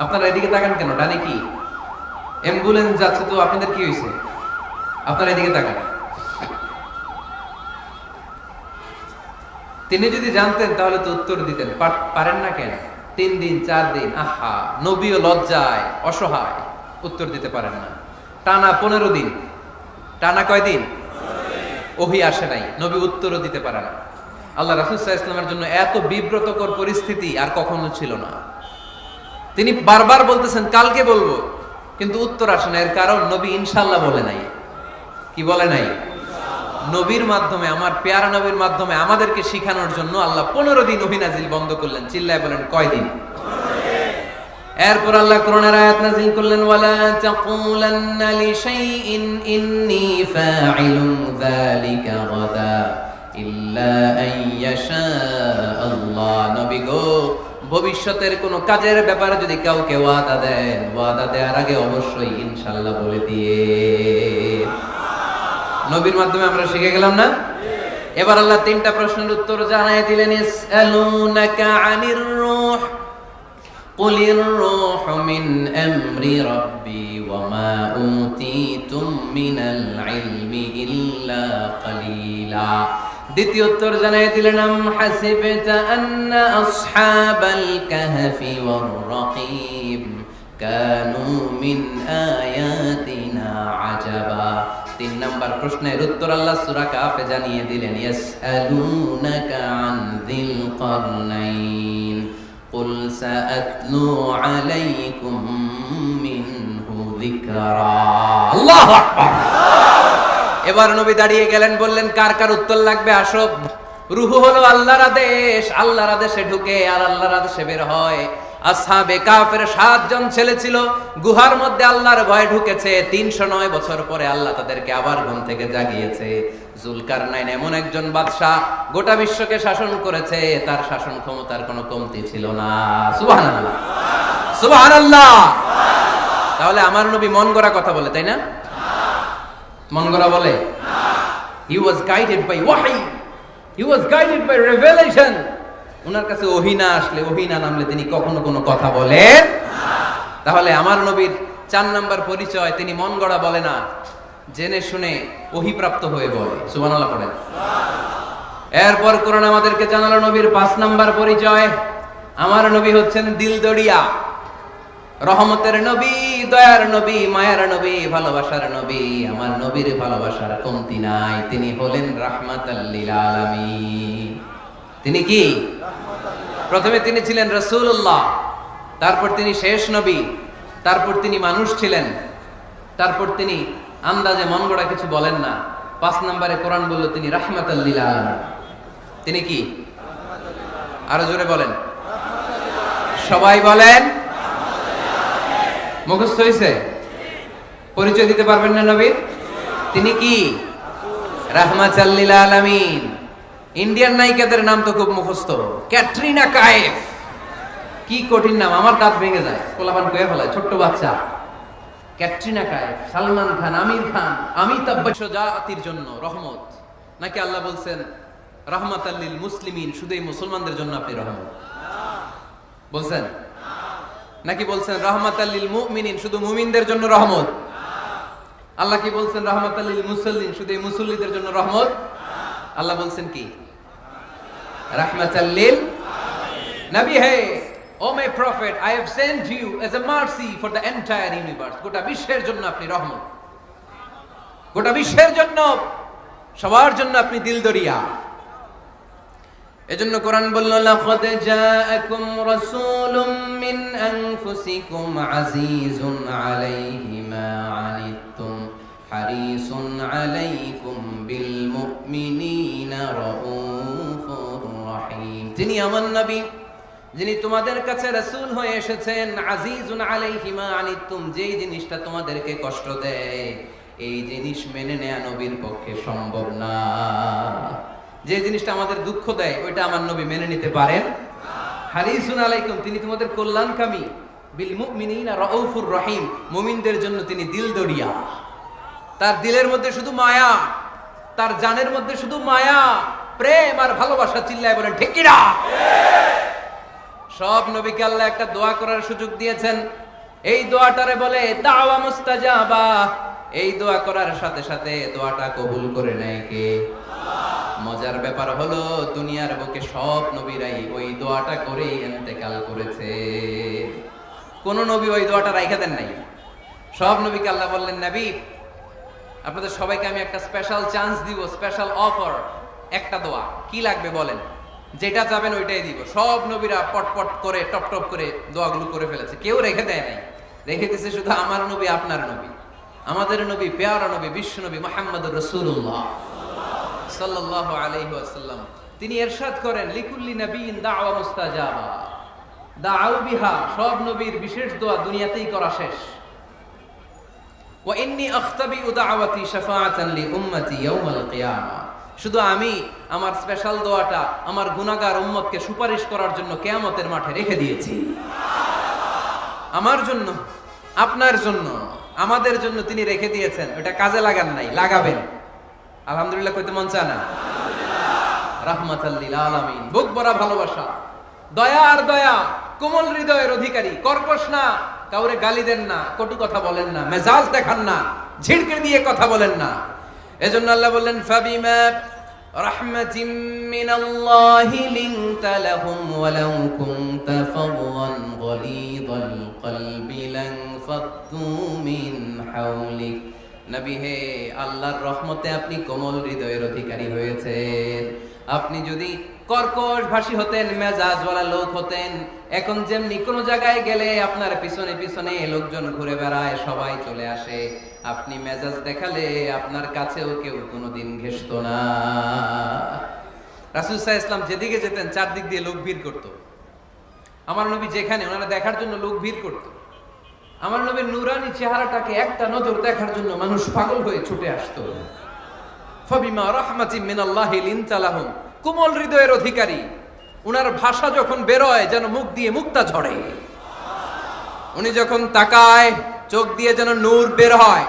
আপনারা এদিকে তাকান কেন? ডানে কি অ্যাম্বুলেন্স যাচ্ছে, তো আপনাদের কি হয়েছে? আপনারা এদিকে তাকান। তিনি যদি জানতেন তাহলে তো উত্তর দিতেন, পারেন না কেন? 3 দিন 4 দিন, আহা, নবীও লজ্জায় অসহায়, উত্তর দিতে পারেন না। টানা 15 দিন, টানা কয় দিন ওহী আসে নাই, নবী উত্তরও দিতে পারে না। আল্লাহ রাসূল সাল্লাল্লাহু আলাইহি ওয়াসাল্লামের জন্য এত বিব্রতকর পরিস্থিতি আর কখনো ছিল না। তিনি বারবার বলতেছেন কালকে বলবো, কিন্তু উত্তর আসে না। এর কারণ নবী ইনশাআল্লাহ বলে নাই। কি বলে নাই? নবীর মাধ্যমে, আমার পেয়ারা নবীর মাধ্যমে আমাদেরকে শিখানোর জন্য আল্লাহ 15 দিন ওহী নাজিল বন্ধ করলেন। চিল্লায় বলেন কয় দিন? এরপর আল্লাহ কোরআনের আয়াত নাযিল করলেন, ওয়ালা তাকুলান্না লিশাইইন ইন্নী ফাইলুন যালিকা গাদা ইল্লা আইয়াশা আল্লাহ। নবী গো, ভবিষ্যতের কোন কাজের ব্যাপারে যদি কাউকে ওয়াদা দেন, ওয়াদা দেওয়ার আগে অবশ্যই ইনশাআল্লাহ বলে দিয়ে। নবীর মাধ্যমে আমরা শিখে গেলাম না? এবার আল্লাহ 3টা প্রশ্নের উত্তর জানাই দিলেন। ইসআলুনাকা আনির রূহ কুলির রূহু মিন আমরি রাব্বি ওয়া মা উতীতুম মিনাল ইলমি ইল্লা কালিলা। দ্বিতীয় উত্তর জানাই দিলেন, আম হাসিবতা আন্না আসহাবাল কাহফি ওয়ার রাকিব কানু মিন আয়াতিনা আজাবা। 3 নাম্বার প্রশ্নের উত্তর আল্লাহ সূরা কাফে জানিয়ে দিলেন, ইয়াসআলুনাকা আন যিল কারনাইন কুল সাআতলু আলাইকুম মিনহু যিকরা। আল্লাহু আকবার। এবার নবী দাঁড়িয়ে গেলেন, বললেন কার কার উত্তর লাগবে আসো। রূহ হলো আল্লাহর আদেশ, আল্লাহর আদেশে ঢুকে আর আল্লাহর আদেশে বের হয়। আসহাবে কাফের 7 জন ছেলে ছিল, গুহার মধ্যে আল্লাহর ভয়ে ঢুকেছে। 309 বছর পরে আল্লাহ তাদেরকে আবার ঘুম থেকে জাগিয়েছে। জুলকারনাইন এমন একজন বাদশা, গোটা বিশ্বকে শাসন করেছে, তার শাসন ক্ষমতার কোনো কমতি ছিল না। সুবহানাল্লাহ, সুবহানাল্লাহ। তাহলে আমার নবী মন গড়া কথা বলে, তাই না? মন গড়া বলে? He was guided by wahy, he was guided by revelation. ওনার কাছে ওহী না আসলে, ওহী না নামলে তিনি কখনো কোনো কথা বলেন না। তাহলে আমার নবীর 4 নাম্বার পরিচয়, তিনি মন গড়া বলে না, জেনে শুনে ওহী প্রাপ্ত হয়ে বলে। সুবহানাল্লাহ পড়েন। এরপর কোরআন আমাদেরকে জানালো নবীর 5 নাম্বার পরিচয়, আমার নবী হচ্ছেন দিলদরিয়া, রহমতের নবী, দয়ার নবী, মায়ার নবী, ভালোবাসার নবী। আমার নবীর ভালোবাসার কমতি নাই। তিনি হলেন রাহমাতাল লিল আলামিন। তিনি কি? প্রথমে তিনি ছিলেন রাসূলুল্লাহ, তারপর তিনি শেষ নবী, তারপর তিনি মানুষ ছিলেন, তারপর তিনি আন্দাজে মন গড়া কিছু বলেন না। 5 নম্বরে কোরআন বলল তিনি রাহমাতাল লিল আলামিন। তিনি কি? আরো জোরে বলেন, সবাই বলেন। মুখস্থ হয়েছে? পরিচয় দিতে পারবেন না নবীর? তিনি কি? রাহমাতাল লিল আলামিন। ইন্ডিয়ান নায়িকাদের নাম তো খুব মুখস্থ। ক্যাটরিনা কাইফ, কি কঠিন নাম, আমার দাঁত ভেঙে যায়, পোলাপান কয়ে ফেলায়, ছোট্ট বাচ্চা। ক্যাটরিনা কাইফ, সালমান খান, আমির খান, অমিতাভ বচ্চন জাতির জন্য রহমত। নাকি আল্লাহ বলছেন রাহমাতাল লিল মুসলিমিন, শুধু এই মুসলমানদের জন্য আপনি রহমত বলছেন? নাকি বলছেন রাহমাতাল লিল মুমিনিন, শুধু মুমিনদের জন্য রহমত? আল্লাহ কি বলছেন রাহমাতাল লিল মুসাল্লিন, শুধু এই মুসল্লিদের জন্য রহমত? আল্লাহ বলছেন কি? রাহমাতাল লিল নবী হে, O my prophet, I have sent you as a mercy for the entire universe. গোটা বিশ্বের জন্য আপনি রহমত, গোটা বিশ্বের জন্য, সবার জন্য আপনি দিলদরিয়া। এজন্য কোরআন বলল, লাকাদ জাআকুম রাসূলুম মিন আনফুসিকুম আজিজুন আলাইহি মা আনিতুম হারিসুন আলাইকুম বিল মুমিনিনা রাউফুর তিনি আমার নবী, যিনি তোমাদের কাছে রাসূল হয়ে এসেছেন। আজিজুন আলাইহি মা আনিতুম, যেই জিনিসটা তোমাদেরকে কষ্ট দেয় এই জিনিস মেনে নেয়া নবীর পক্ষে সম্ভব না। যে জিনিসটা আমাদের দুঃখ দেয় ওইটা আমার নবী মেনে নিতে পারেন। হারিসুন আলাইকুম, তিনি তোমাদের কল্যাণকামী। বিল মুমিনিনা রাউফুর রহিম, মুমিনদের জন্য তিনি দিলদরিয়া। তার দিলের মধ্যে শুধু মায়া, তার জানের মধ্যে শুধু মায়া, প্রেম আর ভালোবাসা। চিল্লায় বলেন ঠিক কি না? সব নবীকে আল্লাহ একটা দোয়া করার সুযোগ দিয়েছেন। এই দোয়াটারে বলে দাওয়া মুস্তাজাবা। এই দোয়া করার সাথে সাথে দোয়াটা কবুল করে নেয় কে? মজার ব্যাপার হলো দুনিয়ার বুকে সব নবীরাই ওই দোয়াটা করেই ইন্তেকাল করেছে। কোন নবী ওই দোয়াটা রাইখা দেন নাই। সব নবীকে আল্লাহ বললেন, নবী আপনাদের সবাইকে আমি একটা স্পেশাল চান্স দিব, স্পেশাল অফার, একটা দোয়া। কি লাগবে বলেন, যেটা চাবেন ওইটাই দিব। সব নবীরা পটপট করে টপ টপ করে দোয়াগুলো করে ফেলেছে, কেউ রেখে দেয় নাই। রেখে দিয়েছে শুধু আমার নবী, আপনার নবী, আমাদের নবী, পেয়ারা নবী, বিশ্ব নবী মুহাম্মদুর রাসূলুল্লাহ সাল্লাল্লাহু আলাইহি ওয়াসাল্লাম। তিনি ইরশাদ করেন, লিকুল্লি নবিয়্যিন দাওয়া মুস্তাজাবা দাআউ বিহা। সব নবীর বিশেষ দোয়া দুনিয়াতেই করা শেষ। ওয়া ইন্নী আখতাবিউ দাওয়াতি শাফাআতান লি উম্মতি ইয়াউমাল কিয়ামা। শুধু আমি আমার স্পেশাল দোয়াটা আমার গুনাহগার উম্মতকে সুপারিশ করার জন্য কিয়ামতের মাঠে রেখে দিয়েছি। আমার জন্য, আপনার জন্য, আমাদের জন্য তিনি রেখে দিয়েছেন। ওটা কাজে লাগান নাই, লাগাবেন। আলহামদুলিল্লাহ কইতে মন চায় না? রাহমাতাল লিল আলামিন, বুক ভরা ভালোবাসা, দয়া আর দয়া, কোমল হৃদয়ের অধিকারী, কর্কশ না, কাউরে গালি দেন না, কটু কথা বলেন না, মেজাজ দেখান না, ঝিড়কে দিয়ে কথা বলেন না। এজন্য আল্লাহ বললেন, ফাবিমা রাহমাতিম মিনাল্লাহি লিনতা লাহুম ওয়ালাউ কুনতা ফাদওয়ান গলিযাল কলবি লানফাদ্দু মিন হাওলিক। নবী হে, আল্লাহর রহমতে আপনি কোমল হৃদয়ের অধিকারী হয়েছেন। আপনি যদি কর্কশ ভাষী হতেন, মেজাজওয়ালা লোক হতেন, এখন যেমনি কোনো জায়গায় গেলে আপনার পিছনে পিছনে লোকজন ঘুরে বেড়ায়, সবাই চলে আসে, আপনি মেজাজ দেখালে আপনার কাছেও কেউ কোনোদিন ঘেষতো না। রাসূল সাল্লাল্লাহু আলাইহি ওয়াসাল্লাম যেদিকে যেতেন চারদিক দিয়ে লোক ভিড় করত। আমার নবী যেখানে, ওনারা দেখার জন্য লোক ভিড় করত। আমার নবীর নূরানী চেহারাটাকে একটা নজর দেখার জন্য মানুষ পাগল হয়ে ছুটে আসতো। ফাবিমা রাহমাতিম মিনাল্লাহি লিনতা লাহুম, কোমল হৃদয়ের অধিকারী। উনার ভাষা যখন বেরোয় যেন মুখ দিয়ে মুক্তা ঝরে। উনি যখন তাকায় চোখ দিয়ে যেন নূর বের হয়।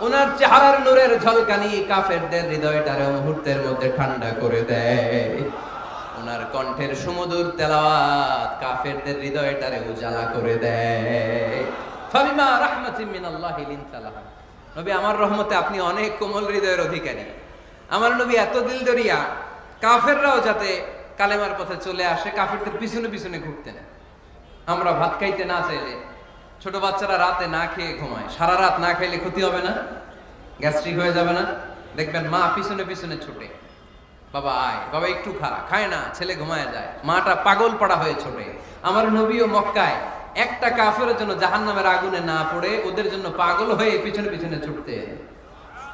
উনার চেহারার নূরের ঝলকানি কাফেরদের হৃদয়টারে মুহূর্তের মধ্যে ঠান্ডা করে দেয়। উনার কণ্ঠের সুমধুর তেলাওয়াত কাফেরদের হৃদয়টারে উজালা করে দেয়। ফাবিমা রাহমাতিম মিনাল্লাহি লিনতা লাহুম, নবী আমার রহমতে আপনি অনেক কোমল হৃদয়ের অধিকারী। আমার নবী এত দিলদরিয়া, কাফেররাও যাতে কালেমার পথে চলে আসে, কাফেরদের পিছনে পিছনে ঘুরতেন। আমরা ভাত খাইতে না চাইলে, ছোট বাচ্চারা রাতে না খেয়ে ঘুমায়, সারা রাত না খাইলে ক্ষতি হবে না? গ্যাস্ট্রিক হয়ে যাবে না? দেখবেন মা পিছনে পিছনে ছুটে, বাবা আয়, বাবা একটু খা, খায় না, ছেলে ঘুমায় যায়, মাটা পাগল পড়া হয়ে ছোটে। আমার নবীও মক্কায় একটা কাফেরের জন্য জাহান্নামের আগুনে না পড়ে ওদের জন্য পাগল হয়ে পিছনে পিছনে ছুটতেন,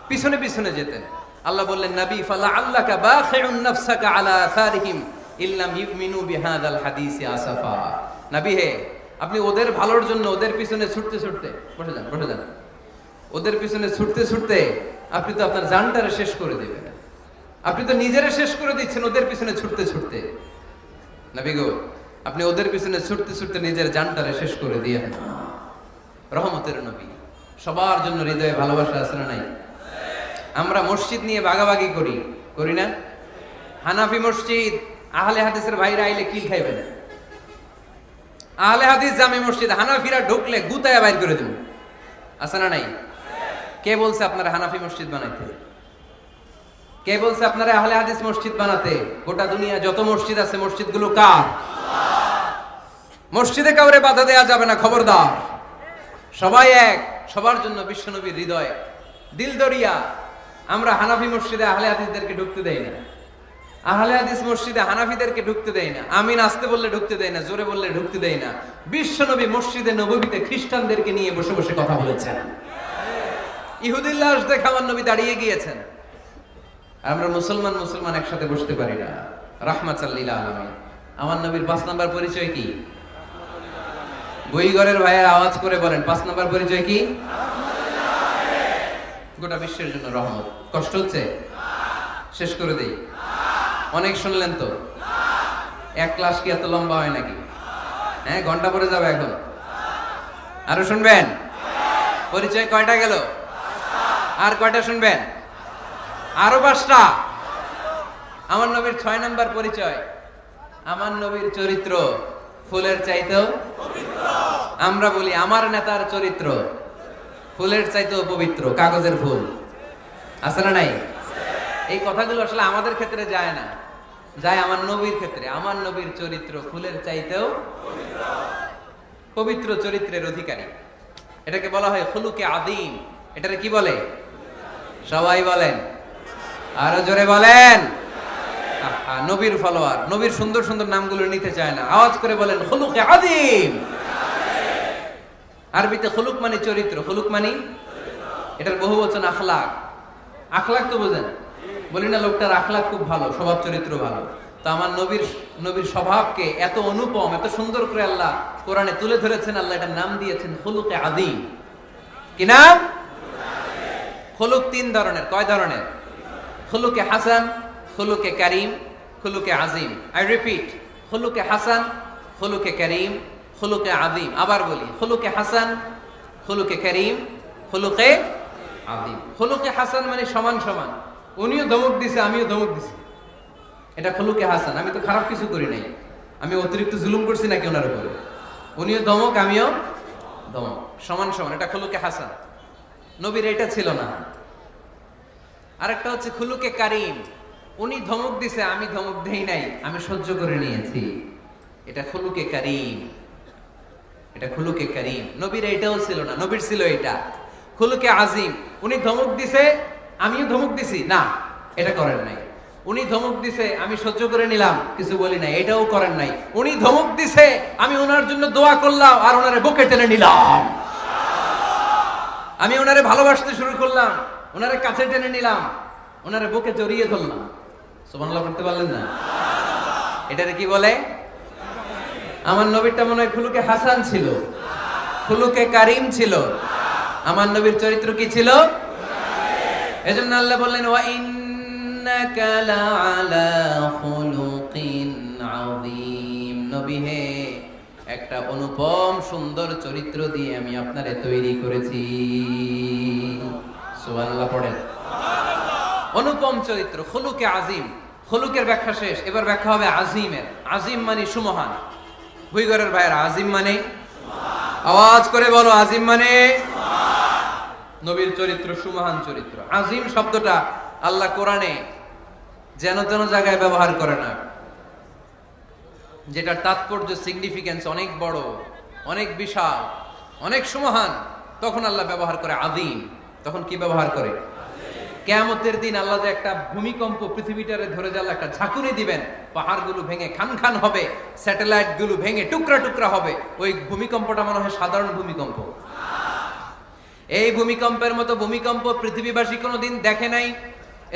পিছনে পিছনে যেতেন। আল্লাহ বললেন, নবী ফালা আল্লাকা বাখিউন নাফসাকা আলা আসারিহিম ইল্লাম ইউমিনু বিহাদাল হাদিসি আসাফা। নবী হে, আপনি ওদের ভালোর জন্য ওদের পিছনে ছুটতে ছুটতে, বসে যান বসে যান, ওদের পিছনে ছুটতে ছুটতে আপনি তো আপনার জানটারে শেষ করে দিবেন। আপনি তো নিজেরে শেষ করে দিচ্ছেন ওদের পিছনে ছুটতে ছুটতে। নবী গো, আপনি ওদের পিছনে ছুটতে ছুটতে নিজের জানটারে শেষ করে দিয়ে। রহমতের নবী, সবার জন্য হৃদয়ে ভালোবাসা আছে না নাই? আমরা মসজিদ নিয়ে ভাগাভাগি করি, করি না? হানাফি মসজিদ, আহলে হাদিসের ভাইরা আইলে কি খাইবেন? আহলে হাদিস জামে মসজিদ, হানাফিরা ঢুকলে গুতায়া বাইর করে দেব, আছে না নাই? কে বলছে আপনারা হানাফি মসজিদ বানাইতে? কে বলছে আপনারা আহলে হাদিস মসজিদ বানাতে? গোটা দুনিয়া যত মসজিদ আছে, মসজিদগুলো কার? মসজিদে কাউরে বাধা দেয়া যাবে না, খবরদার। সবাই এক, সবার জন্য বিশ্বনবীর হৃদয় দিলদরিয়া। আমরা হানাফি মসজিদে আহলে হাদিসদেরকে ঢুকতে দেই না, আহলে হাদিস মসজিদে হানাফিদেরকে ঢুকতে দেই না, আমিন আসতে বললে ঢুকতে দেই না, জোরে বললে ঢুকতে দেই না। বিশ্বনবী মসজিদে নববীতে খ্রিস্টানদেরকে নিয়ে বসে বসে কথা বলেছেন। ইহুদির লাশ দেখে আমার নবী দাঁড়িয়ে গিয়েছেন। আমরা মুসলমান মুসলমান একসাথে বসতে পারি না। রাহমাতাল লিল আলামিন। আমার নবীর 5 নাম্বার পরিচয় কি? বইঘরের ভাইয়ের আওয়াজ করে বলেন 5 নাম্বার পরিচয় কি? গোটা বিশ্বের জন্য রহমত। কষ্ট হচ্ছে? শেষ করে দেই। অনেক শুনলেন তো। এক ক্লাস কি এত লম্বা হয় নাকি? হ্যাঁ, ঘন্টা পরে যাবে এখন। আরো শুনবেন? পরিচয় কয়টা গেল? আর কয়টা শুনবেন? আরো 5টা। আমার নবীর 6 নাম্বার পরিচয়, আমার নবীর চরিত্র ফুলের চাইতেও পবিত্র। আমরা বলি আমার নেতার চরিত্র ফুলের চাইতেও পবিত্র। কাগজের ফুল আছে না নাই? এই কথাগুলো আসলে আমাদের ক্ষেত্রে যায় না, যায় আমার নবীর ক্ষেত্রে। আমার নবীর চরিত্র ফুলের চাইতেও পবিত্র চরিত্রের অধিকারী। এটাকে বলা হয় খুলুকে আযীম। এটারে কি বলে? সবাই বলেন, আরো জোরে বলেন। নবীর ফলোয়ার, নবীর সুন্দর সুন্দর নামগুলো নিতে চায় না, আওয়াজ করে বলেন খুলুকে আযীম। আরবিতে খুলুক মানে চরিত্র, খুলুক মানে এটার বহুবচন আখলাক। আখলাক তো বোঝেন, বলি না লোকটার আখলাক খুব ভালো, স্বভাব চরিত্র ভালো। তো আমার নবীর স্বভাবকে এত অনুপম, এত সুন্দর করে আল্লাহ কোরআনে তুলে ধরেছেন। আল্লাহ এটার নাম দিয়েছেন খুলুকে আযীম। কি নাম? খুলুক 3 ধরনের। কয় ধরনের? খুলুকে হাসান, খুলুকে কারীম, খুলুকে আযীম। আই রিপিট, খুলুকে হাসান, খুলুকে কারীম, খুলুকে আযীম। আবার বলি, খুলুকে হাসান, খুলুকে কারীম, খুলুকে আযীম। খুলুকে হাসান মানে সমান সমান, উনিও ধমক দিছে আমিও ধমক দিছি, এটা খুলুকে হাসান। আমি তো খারাপ কিছু করি নাই, আমি অতিরিক্ত জুলুম করছি নাকি ওনার উপরে? উনিও ধমক আমিও ধমক, সমান সমান, এটা খুলুকে হাসান। নবীর এটা ছিল না। আরেকটা হচ্ছে খুলুকে কারীম, উনি ধমক দিছে আমি ধমক দেই নাই, আমি সহ্য করে নিয়েছি, এটা খুলুকে কারীম। এটা খুলুকে কারীম। নবীর এটাও ছিল না, নবীর ছিল এটা খুলুকে আযীম। উনি ধমক দিছে আমিও ধমক দিছি, না এটা করেন নাই। উনি ধমক দিছে আমি সহ্য করে নিলাম, কিছু বলি নাই, এটাও করেন নাই। উনি ধমক দিছে আমি ওনার জন্য দোয়া করলাম আর ওনারে বুকে টেনে নিলাম, আমি ওনারে ভালোবাসতে শুরু করলাম, ওনারে কাছে টেনে নিলাম, ওনারে বুকে জড়িয়ে ধরলাম। সুবহানাল্লাহ পড়তে পারলেন না? এটারে কি বলে? আমার নবীরটা মনে হয় খুলুকে হাসান ছিল, খুলুকে কারীম ছিল। আমার নবীর চরিত্র কি ছিল? এজন্য আল্লাহ বললেন ওয়া ইন্নাকা লাআলা খুলুকিন আযীম। নবী হে, একটা অনুপম সুন্দর চরিত্র দিয়ে আমি আপনারে তৈরি করেছি। সুবহানাল্লাহ পড়েন। অনুপম চরিত্র, খুলুকে আযীম। খুলুকের ব্যাখ্যা শেষ, এবার ব্যাখ্যা হবে আযীমের। আযীম মানে সুমহান। ভুইগরের ভাইয়ের আযীম মানে, আওয়াজ করে বলো, আযীম মানে নবীর চরিত্র সুমহান চরিত্র। আযীম শব্দটা আল্লাহ কোরআনে যেন তেন জায়গায় ব্যবহার করে না, যেটার তাৎপর্য সিগনিফিকেন্স অনেক বড়, অনেক বিশাল, অনেক সুমহান, তখন আল্লাহ ব্যবহার করে আযীম। তখন কি ব্যবহার করে? কিয়ামতের দিন আল্লাহ যে একটা ভূমিকম্প পৃথিবীটারে ধরে যে আল্লাহ একটা ঝাঁকুনি দিবেন, পাহাড়গুলো ভেঙে খান খান হবে, স্যাটেলাইট গুলো ভেঙে টুকরা টুকরা হবে, ওই ভূমিকম্পটা মনে হয় সাধারণ ভূমিকম্প। এই ভূমিকম্পের মতো ভূমিকম্প পৃথিবীবাসী কোনোদিন দেখে নাই।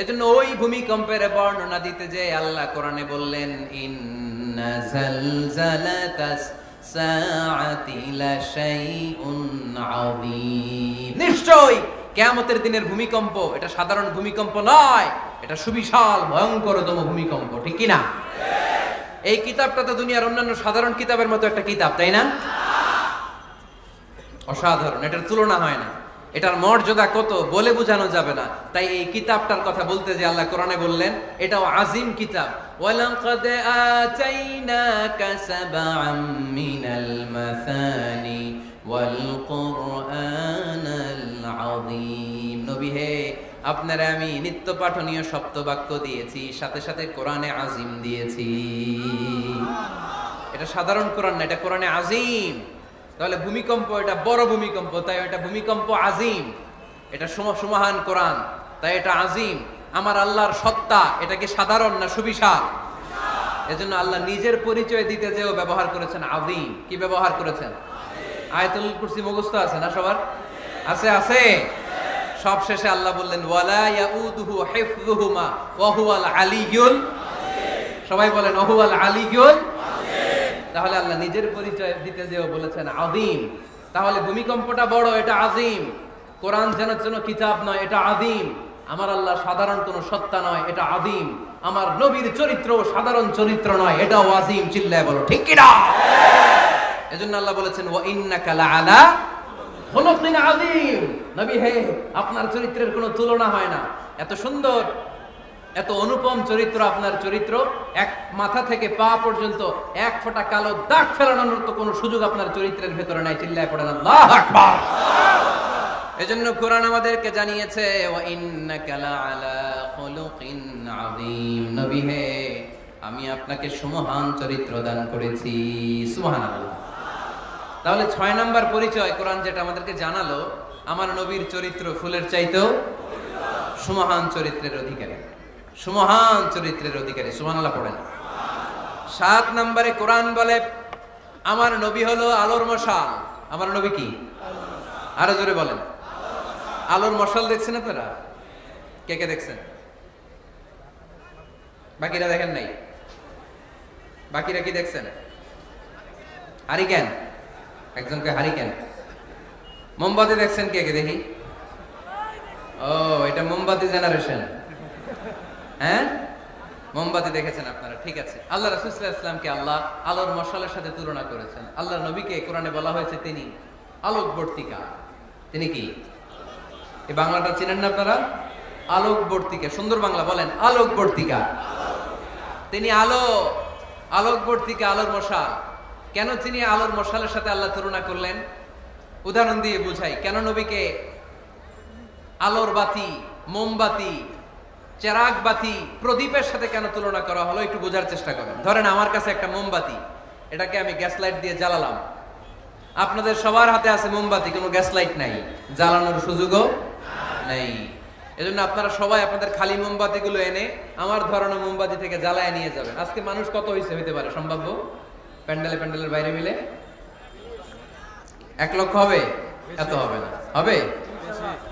এজন্য ওই ভূমিকম্পের বর্ণনা দিতে যে আল্লাহ কোরআনে বললেন ইন্না জালজালাতাস সাআতি লাশাইউন আযীম। নিশ্চয় কিয়ামতের দিনের ভূমিকম্প এটা সাধারণ ভূমিকম্প নয়, এটা সুবিশাল ভয়ঙ্করতম ভূমিকম্প। ঠিক কি না? এই কিতাবটা তো দুনিয়ার অন্যান্য সাধারণ কিতাবের মতো একটা কিতাব, তাই না? অসাধারণ, এটার তুলনা হয় না। এটার মর্যাদা কত বলে বোঝানো যাবে না। তাই এই কিতাবটার কথা বলতে যে আল্লাহ কোরআনে বললেন এটাও আযীম কিতাব। ওয়ালাকাদ আতাইনাকা সাবআম মিনাল মাসানি ওয়াল কুরআনাল আযীম। নবী হে, আপনারা আমি নিত্য পাঠনীয় সপ্তবাক্য দিয়েছি, সাথে সাথে কোরআনে আযীম দিয়েছি। এটা সাধারণ কোরআন না, এটা কোরআনে আযীম। তাহলে ভূমিকম্প এটা বড় ভূমিকম্প, তাই এটা ভূমিকম্প আযীম। এটা সুমহান কোরআন, তাই এটা আযীম। আমার আল্লাহর সত্তা এটা কি সাধারণ না সুবিশাল? এজন্য আল্লাহ নিজের পরিচয় দিতে যেও ব্যবহার করেছেন আযীম। কি ব্যবহার করেছেন? আয়াতুল কুরসি মুখস্থ আছে না সবার? আছে আছে। সব শেষে আল্লাহ বললেন ওয়ালা ইয়াউদুহু হিফযুহুমা ওয়া হুয়াল আলিয়্যুল। সবাই বলেন ওহুয়াল আলিয়ুল আযীম। তাহলে আল্লাহ নিজের পরিচয় দিতে যেও বলেছেন আযীম। তাহলে ভূমিকম্পটা বড়, এটা আযীম। কোরআন যেন কিতাব নয়, এটা আযীম। আমার আল্লাহ সাধারণ কোনো সত্তা নয়, এটা আযীম। আমার নবীর চরিত্র সাধারণ চরিত্র নয়, এটাও আযীম। চিল্লায় বলো ঠিক কি না? এজন্য আল্লাহ বলেছেন ওয়া ইন্নাকা লাআলা খুলুকিন আযীম। নবী হে, আপনার চরিত্রের কোনো তুলনা হয় না। এত সুন্দর, এত অনুপম চরিত্র আপনার চরিত্র। এক মাথা থেকে পা পর্যন্ত এক ফোঁটা কালো দাগ ফেলানোর তো কোনো সুযোগ আপনার চরিত্রের ভেতরে নাই। চিল্লায় পড়েন আল্লাহু আকবার। এজন্য কোরআন আমাদেরকে জানিয়েছে ওয়া ইন্নাকা লাআলা খুলুকিন আযীম। নবী হে, আমি আপনাকে সুমহান চরিত্র দান করেছি। সুবহানাল্লাহ। তাহলে 6 নাম্বার পরিচয় কোরআন যেটা আমাদেরকে জানালো, আমার নবীর চরিত্র ফুলের চাইতেও সুমহান চরিত্রের অধিকারী। সুমহান চরিত্রের অধিকারী। সুবহানাল্লাহ পড়েন। 7 নম্বরে কোরআন বলে আমার নবী হলো আলোর মশাল। আমার নবী কি? আরো জোরে বলেন। আলোর মশাল দেখছেন আপনারা? কে কে দেখছেন? বাকিরা দেখেন নাই? বাকিরা কি দেখছেন? হারিকেন? একজনকে হারিকেন। মোমবাতি দেখছেন কে কে? দেখি। ও, এটা মোমবাতি জেনারেশন। হ্যাঁ, মোমবাতি দেখেছেন আপনারা, ঠিক আছে। আল্লাহ রাসূল সাল্লাল্লাহু আলাইহি ওয়াসাল্লামকে আল্লাহ আলোর মশালের সাথে তুলনা করেছেন। আল্লাহ নবীকে কোরআনে বলা হয়েছে তিনি আলোকবর্তিকা। তিনি কি? এই বাংলাটা চিনেন না আপনারা? আলোকবর্তিকা। সুন্দর বাংলা বলেন, আলোকবর্তিকা। তিনি আলো, আলোকবর্তিকা, আলোর মশাল। কেন তিনি আলোর মশালের সাথে আল্লাহ তুলনা করলেন? উদাহরণ দিয়ে বুঝাই। কেন নবীকে আলোর বাতি, মোমবাতি, চেরাগ বাতি, প্রদীপের সাথে কেন তুলনা করা হলো? একটু বোঝার চেষ্টা করেন। ধরেন আমার কাছে একটা মোমবাতি, এটাকে আমি গ্যাস লাইট দিয়ে জ্বালালাম। আপনাদের সবার হাতে আছে মোমবাতি, কোনো গ্যাস লাইট নাই, জ্বালানোর সুযোগও নেই। এজন্য আপনারা সবাই আপনাদের খালি মোমবাতিগুলো এনে আমার ধরানো মোমবাতি থেকে জ্বালায় নিয়ে যাবেন। আজকে মানুষ কত হইতে পারে সম্ভাব্য? প্যান্ডেলের বাইরে মিলে 1 লক্ষ হবে? এত হবে না। হবে?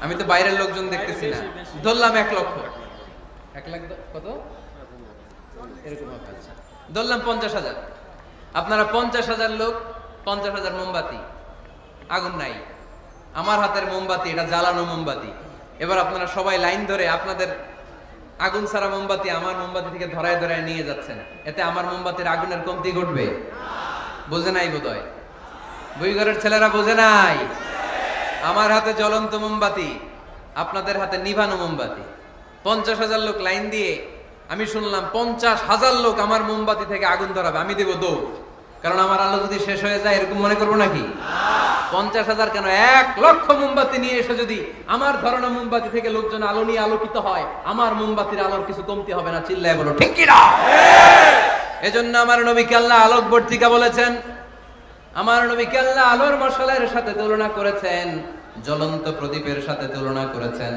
আমি তো বাইরের লোকজন দেখতেছি না। ধরলাম 1 লক্ষ। 1 লাখ কত? এরকম হবে। আচ্ছা, ধরলাম 50,000। আপনারা 50,000 লোক, 50,000 মোমবাতি, আগুন নাই। আমার হাতের মোমবাতি, এটা জ্বালানো মোমবাতি। এবার আপনারা সবাই লাইন ধরে আপনাদের আগুন ছাড়া মোমবাতি আমার মোমবাতি থেকে ধরায় ধরায় নিয়ে যাচ্ছেন। এতে আমার মোমবাতির আগুনের কমতি ঘটবে? বোঝে নাই বোধহয়। বুইঘরের ছেলেরা বোঝে নাই। আমার হাতে জ্বলন্ত মোমবাতি, আপনাদের হাতে নিভানো মোমবাতি। 50,000 লোক লাইন দিয়ে, আমি শুনলাম 50,000 লোক আমার মোমবাতি থেকে আগুন ধরাবে। আমি দেব দৌড়, কারণ আমার আলো যদি শেষ হয়ে যায় এরকম মনে করবো নাকি? 50,000 কেন, 1 লক্ষ মোমবাতি নিয়ে এসে যদি আমার ধরানো মোমবাতি থেকে লোকজন আলো নিয়ে আলোকিত হয়, আমার মোমবাতির আলোর কিছু কমতি হবে না। চিল্লায় বলো ঠিক কি না? এজন্য আমার নবীকে আল্লাহ আলোকবর্তিকা বলেছেন। আমার নবীকে আল্লাহ আলোর মশালের সাথে তুলনা করেছেন, জ্বলন্ত প্রদীপের সাথে তুলনা করেছেন।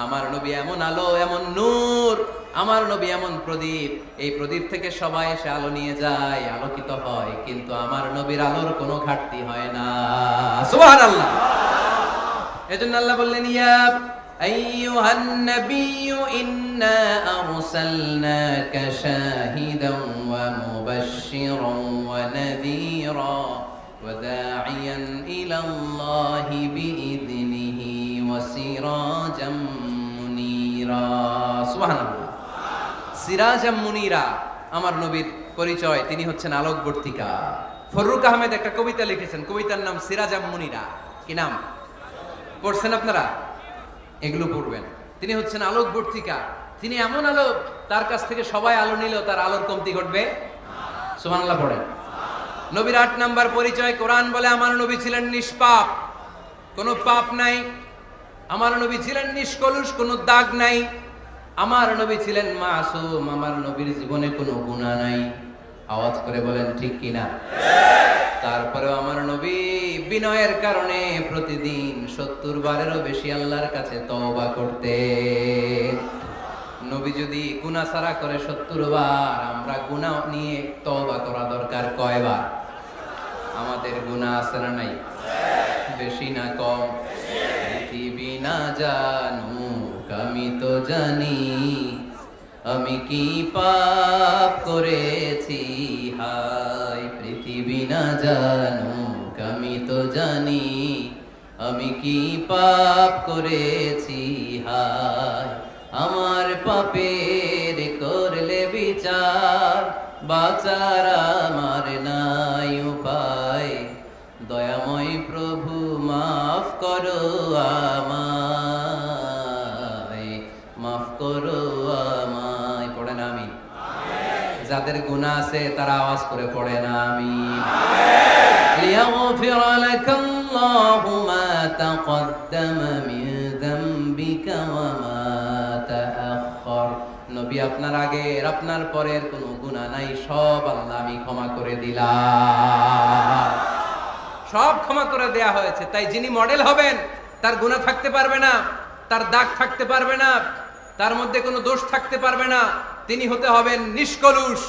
আমার নবী এমন আলো, এমন নূর। আমার নবী এমন প্রদীপ, এই প্রদীপ থেকে সবাই এসে আলো নিয়ে যায়, আলোকিত হয়, কিন্তু আমার নবীর আলোর কোনো ঘাটতি হয় না। সুবহানাল্লাহ। এজন্য আল্লাহ বললেন ইয়া আইয়ুহান নাবিয়্যু ইন্না আরসালনাকা শাহিদান ওয়া মুবাশশিরান ওয়া নাযীরা ওয়া দা'iয়ান ইলাল্লাহি বিইذনিহি ওয়া সিরাজাম মুনীরা। সুবহানাল্লাহ। সিরাজাম মুনীরা, আমার নবীর পরিচয়, তিনি হচ্ছেন আলোকবর্তিকা। ফররুক আহমেদ একটা কবিতা লিখেছেন, কবিতার নাম সিরাজাম মুনীরা। কি নাম? পড়ছেন আপনারা? এগুলো পড়বেন। তিনি হচ্ছেন আলোকবর্তিকা। তিনি এমন আলো, তার কাছ থেকে সবাই আলো নিলেও তার আলোর কমতি ঘটবে। সুবহানাল্লাহ পড়েন। নবীর 8 নাম্বার পরিচয়, কোরআন বলে আমার নবী ছিলেন নিষ্পাপ, কোনো পাপ নাই। আমার নবী ছিলেন নিষ্কলুষ, কোনো দাগ নাই। আমার নবী ছিলেন মাসুম, আমার নবীর জীবনে কোনো গুনাহ নাই। আওয়াজ করে বলেন ঠিক কিনা? তারপরেও আমার নবী বিনয়ের কারণে প্রতিদিন 70 বারেরও বেশি আল্লাহর কাছে তওবা করতেন। নবী যদি গুনাহ ছাড়া করে 70 বার, আমরা গুনাহ নিয়ে তওবা করা দরকার কয়বার? আমাদের গুনাহ আছে না নাই? বেশি না কম? পৃথিবী না জানুক আমি তো জানি, আমি কি পাপ করেছি হায় পৃথিবী না জানুক আমি তো জানি আমি কি পাপ করেছি হায় আমার পাপের করলে বিচার বাঁচার আমার নাই উপায় দয়াময় প্রভু মাফ করো আমায় মাফ করো আমায় পড়েন আমিন যাদের গুনাহ আছে তারা আওয়াজ করে পড়েন আমিন লিয়াগফির লাকাল্লাহু মা তাকদ্দামা মিন যামবিকা ওয়া মা তাআখার নবী আপনার আগের আপনার পরের কোনো গুনাহ নাই সব আল্লাহ আমি ক্ষমা করে দিলাম সব ক্ষমা করে দেয়া হয়েছে। তাই যিনি মডেল হবেন তার গুনাহ থাকতে পারবে না, তার দাগ থাকতে পারবে না, তার মধ্যে কোনো দোষ থাকতে পারবে না। তিনি হতে হবেন নিষ্কলুষ,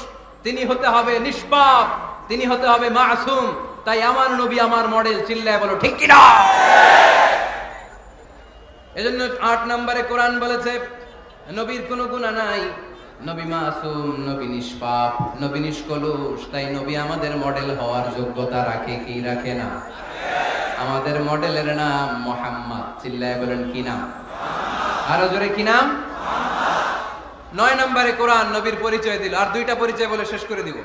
তিনি হতে হবে নিষ্পাপ, তিনি হতে হবে মাসুম। তাই আমার নবী আমার মডেল, চিল্লায় বলো ঠিক কি না? এজন্য 8 নম্বরে কোরআন বলেছে নবীর কোনো গুনাহ নাই, নবী মাসুম, নবী নিষ্পাপ, নবী নিষ্কলুষ। তাই নবী আমাদের মডেল হওয়ার যোগ্যতা রাখে কি রাখে না? আমাদের মডেলের নাম মুহাম্মদ, চিল্লায় বলেন কি নাম? আরো জোরে কি নাম? 9 নম্বরে কোরআন নবীর পরিচয় দিল। আর 2টা পরিচয় বলে শেষ করে দিব।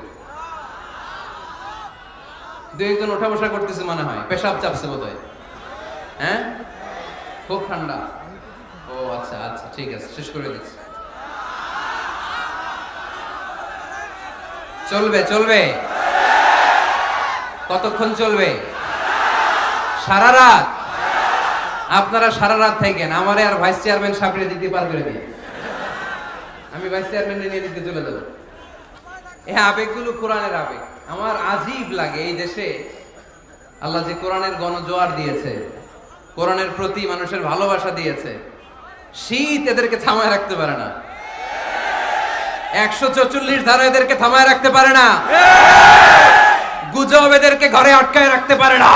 2 ওঠা বসা করতেছে মনে হয়, পেশাব চাপছে বোধহয়। হ্যাঁ, খুব ঠান্ডা। ও আচ্ছা আচ্ছা, ঠিক আছে, শেষ করে দিচ্ছি। চলবে চলবে, কতক্ষণ চলবে? সারা রাত। আপনারা সারা রাত থাকেন, আমারে আর ভাইস চেয়ারম্যান সাহেবরে দিতে পার করে দিয়ে আমি ভাইস চেয়ারম্যান নিয়ে দিতে চলে দেবো। এই আবেগগুলো কোরআনের আবেগ। আমার আজীব লাগে এই দেশে আল্লাহ যে কোরআনের গণজোয়ার দিয়েছে, কোরআনের প্রতি মানুষের ভালোবাসা দিয়েছে, শীত এদেরকে থামায় রাখতে পারে না। 144 ধারা এদেরকে থামায় রাখতে পারে না। গুজব এদেরকে ঘরে আটকায় রাখতে পারে না।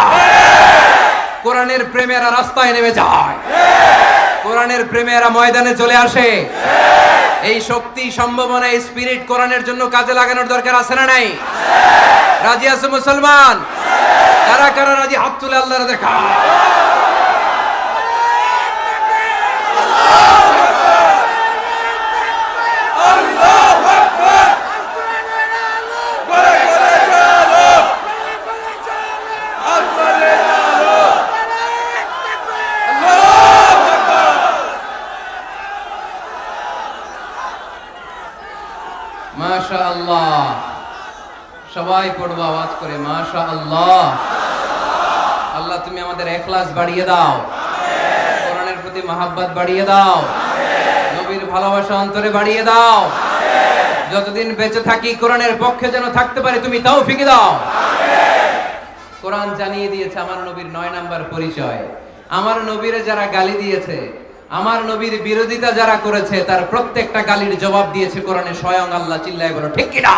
কোরআনের প্রেমেরা রাস্তায় নেমে যায়, কোরআনের প্রেমেরা ময়দানে চলে আসে। এই শক্তি, সম্ভাবনা, এই স্পিরিট কোরআনের জন্য কাজে লাগানোর দরকার আছে না নাই? রাজি আছে মুসলমান? কারা কারা রাজি হাত তুলে আল্লাহর দেখা। মাশাআল্লাহ, সবাই পড়বো আওয়াজ করে মাশাআল্লাহ। আল্লাহ তুমি আমাদের ইখলাস বাড়িয়ে দাও, কোরআনের প্রতি মহব্বত বাড়িয়ে দাও, নবীর ভালোবাসা অন্তরে বাড়িয়ে দাও। যতদিন বেঁচে থাকি কোরআনের পক্ষে যেন থাকতে পারে তুমি তৌফিক দাও। কোরআন জানিয়ে দিয়েছে আমার নবীর 9 নাম্বার পরিচয়। আমার নবীরে যারা গালি দিয়েছে, আমার নবীর বিরোধিতা যারা করেছে, তার প্রত্যেকটা গালির জবাব দিয়েছে কোরআনে স্বয়ং আল্লাহ। চিল্লায় বলো ঠিক কি না?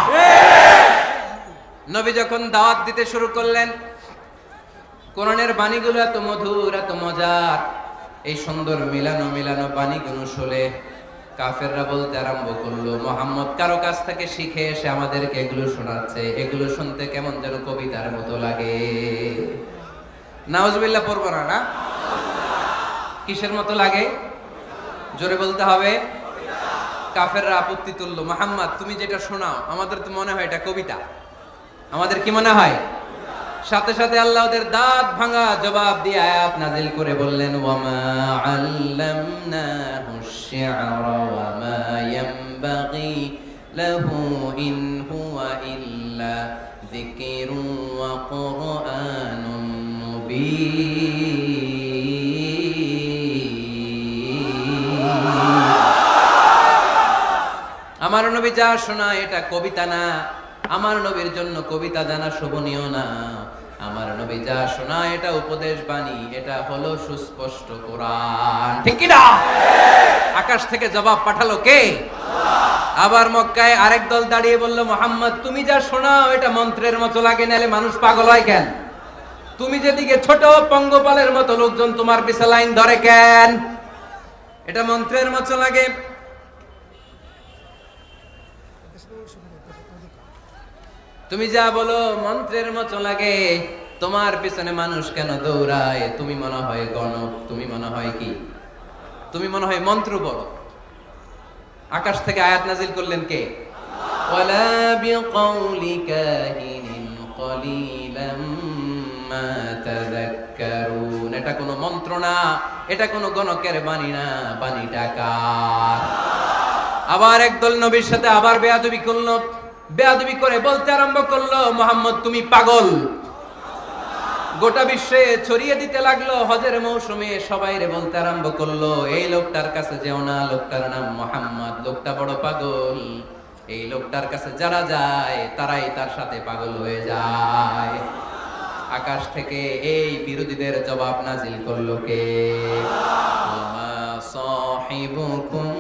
নবী যখন দাওয়াত দিতে শুরু করলেন, কোরআনের বাণীগুলো এত মধুর, এত মজার। এই সুন্দর মিলানো মিলানো বাণীগুলো শুনে কাফেররা বলতে আরম্ভ করলো, মুহাম্মদ কারো কাছ থেকে শিখে এসে আমাদেরকে এগুলো শোনাচ্ছে, এগুলো শুনতে কেমন যেন কবিতার মতো লাগে। নাউজুবিল্লাহ পড়বো না? না, কিসের মতো লাগে? জোরে বলতে হবে। কাফেররা আপত্তি তুললো, মুহাম্মদ তুমি যেটা শোনাও আমাদের তো মনে হয় এটা কবিতা। আমাদের কি মনে হয়? সাথে সাথে আল্লাহ ওদের দাঁত ভাঙা জবাব দিয়ে আয়াত নাজিল করে বললেন, ওয়ামা আল্লামনাহু আশ-শি'রা ওয়ামা ইয়ানবাগি লাহু ইন হুয়া ইল্লা যিকরুন ওয়া কুরআনুন মুবিন। আমার নবী যা শোনায় এটা কবিতা না, আমার নবীর জন্য কবিতা জানা শোভনীয় না। আমার নবী যা শোনায় এটা উপদেশ বাণী, এটা হলো সুস্পষ্ট কোরআন। ঠিক কি না? আকাশ থেকে জবাব পাঠালো কে? আবার মক্কায় আরেক দল দাঁড়িয়ে বলল, মুহাম্মদ তুমি যা শোনাও এটা মন্ত্রের মতো লাগে, নালে মানুষ পাগল হয় কেন? তুমি যেদিকে ছোট পঙ্গপালের মতো লোকজন তোমার পিছে লাইন ধরে কেন? এটা মন্ত্রের মতো লাগে। তুমি যা বলো মন্ত্রের মতো লাগে, তোমার পিছনে মানুষ কেন দৌড়ায়? তুমি মনে হয় গণক, তুমি মনে হয় কি, তুমি মনে হয় মন্ত্র বড়। আকাশ থেকে আয়াত নাজিল করলেন কে? ওয়ালা বিকাউলি কাহিনিন কলিলাম মা তাযাক্কারুন। এটা কোনো মন্ত্র না, এটা কোনো গণকের বাণী না, বাণীটা কার? আবার একদল নবীর সাথে আবার বেয়াদবি করলো, বেয়াদবি করে বলতে আরম্ভ করলো, মুহাম্মদ তুমি পাগল। গোটা বিশ্বে ছড়িয়ে দিতে লাগলো। হজের মৌসুমে সবাই রে বলতে আরম্ভ করলো, এই লোকটার কাছে যেও না, লোকটার নাম মুহাম্মদ, লোকটা বড় পাগল। এই লোকটার কাছে যারা যায় তারাই তার সাথে পাগল হয়ে যায়। আকাশ থেকে এই বিরোধীদের জবাব নাজিল করলো কে? ওয়া সাহিবুকুম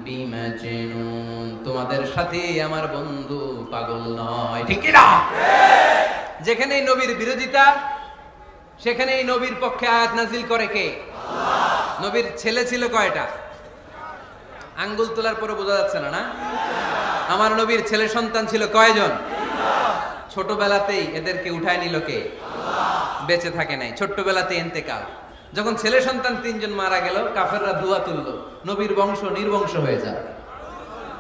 বিমাজনুন। তোমাদের সাথে আমার বন্ধু পাগল নয়, ঠিক কি না? যেখানেই নবীর বিরোধিতা, সেখানেই নবীর পক্ষে আয়াত নাজিল করে কে? নবীর ছেলে ছিল কয়টা? আঙ্গুল তোলার পরে বোঝা যাচ্ছে না, না? আমার নবীর ছেলে সন্তান ছিল কয়জন? ছোটবেলাতেই এদেরকে উঠায় নিল কে? বেঁচে থাকে নাই, ছোট্টবেলাতেই ইন্তেকাল। যখন ছেলে সন্তান 3 জন মারা গেল, কাফেররা দুয়া তুললো, নবীর বংশ নির্বংশ হয়ে যায়।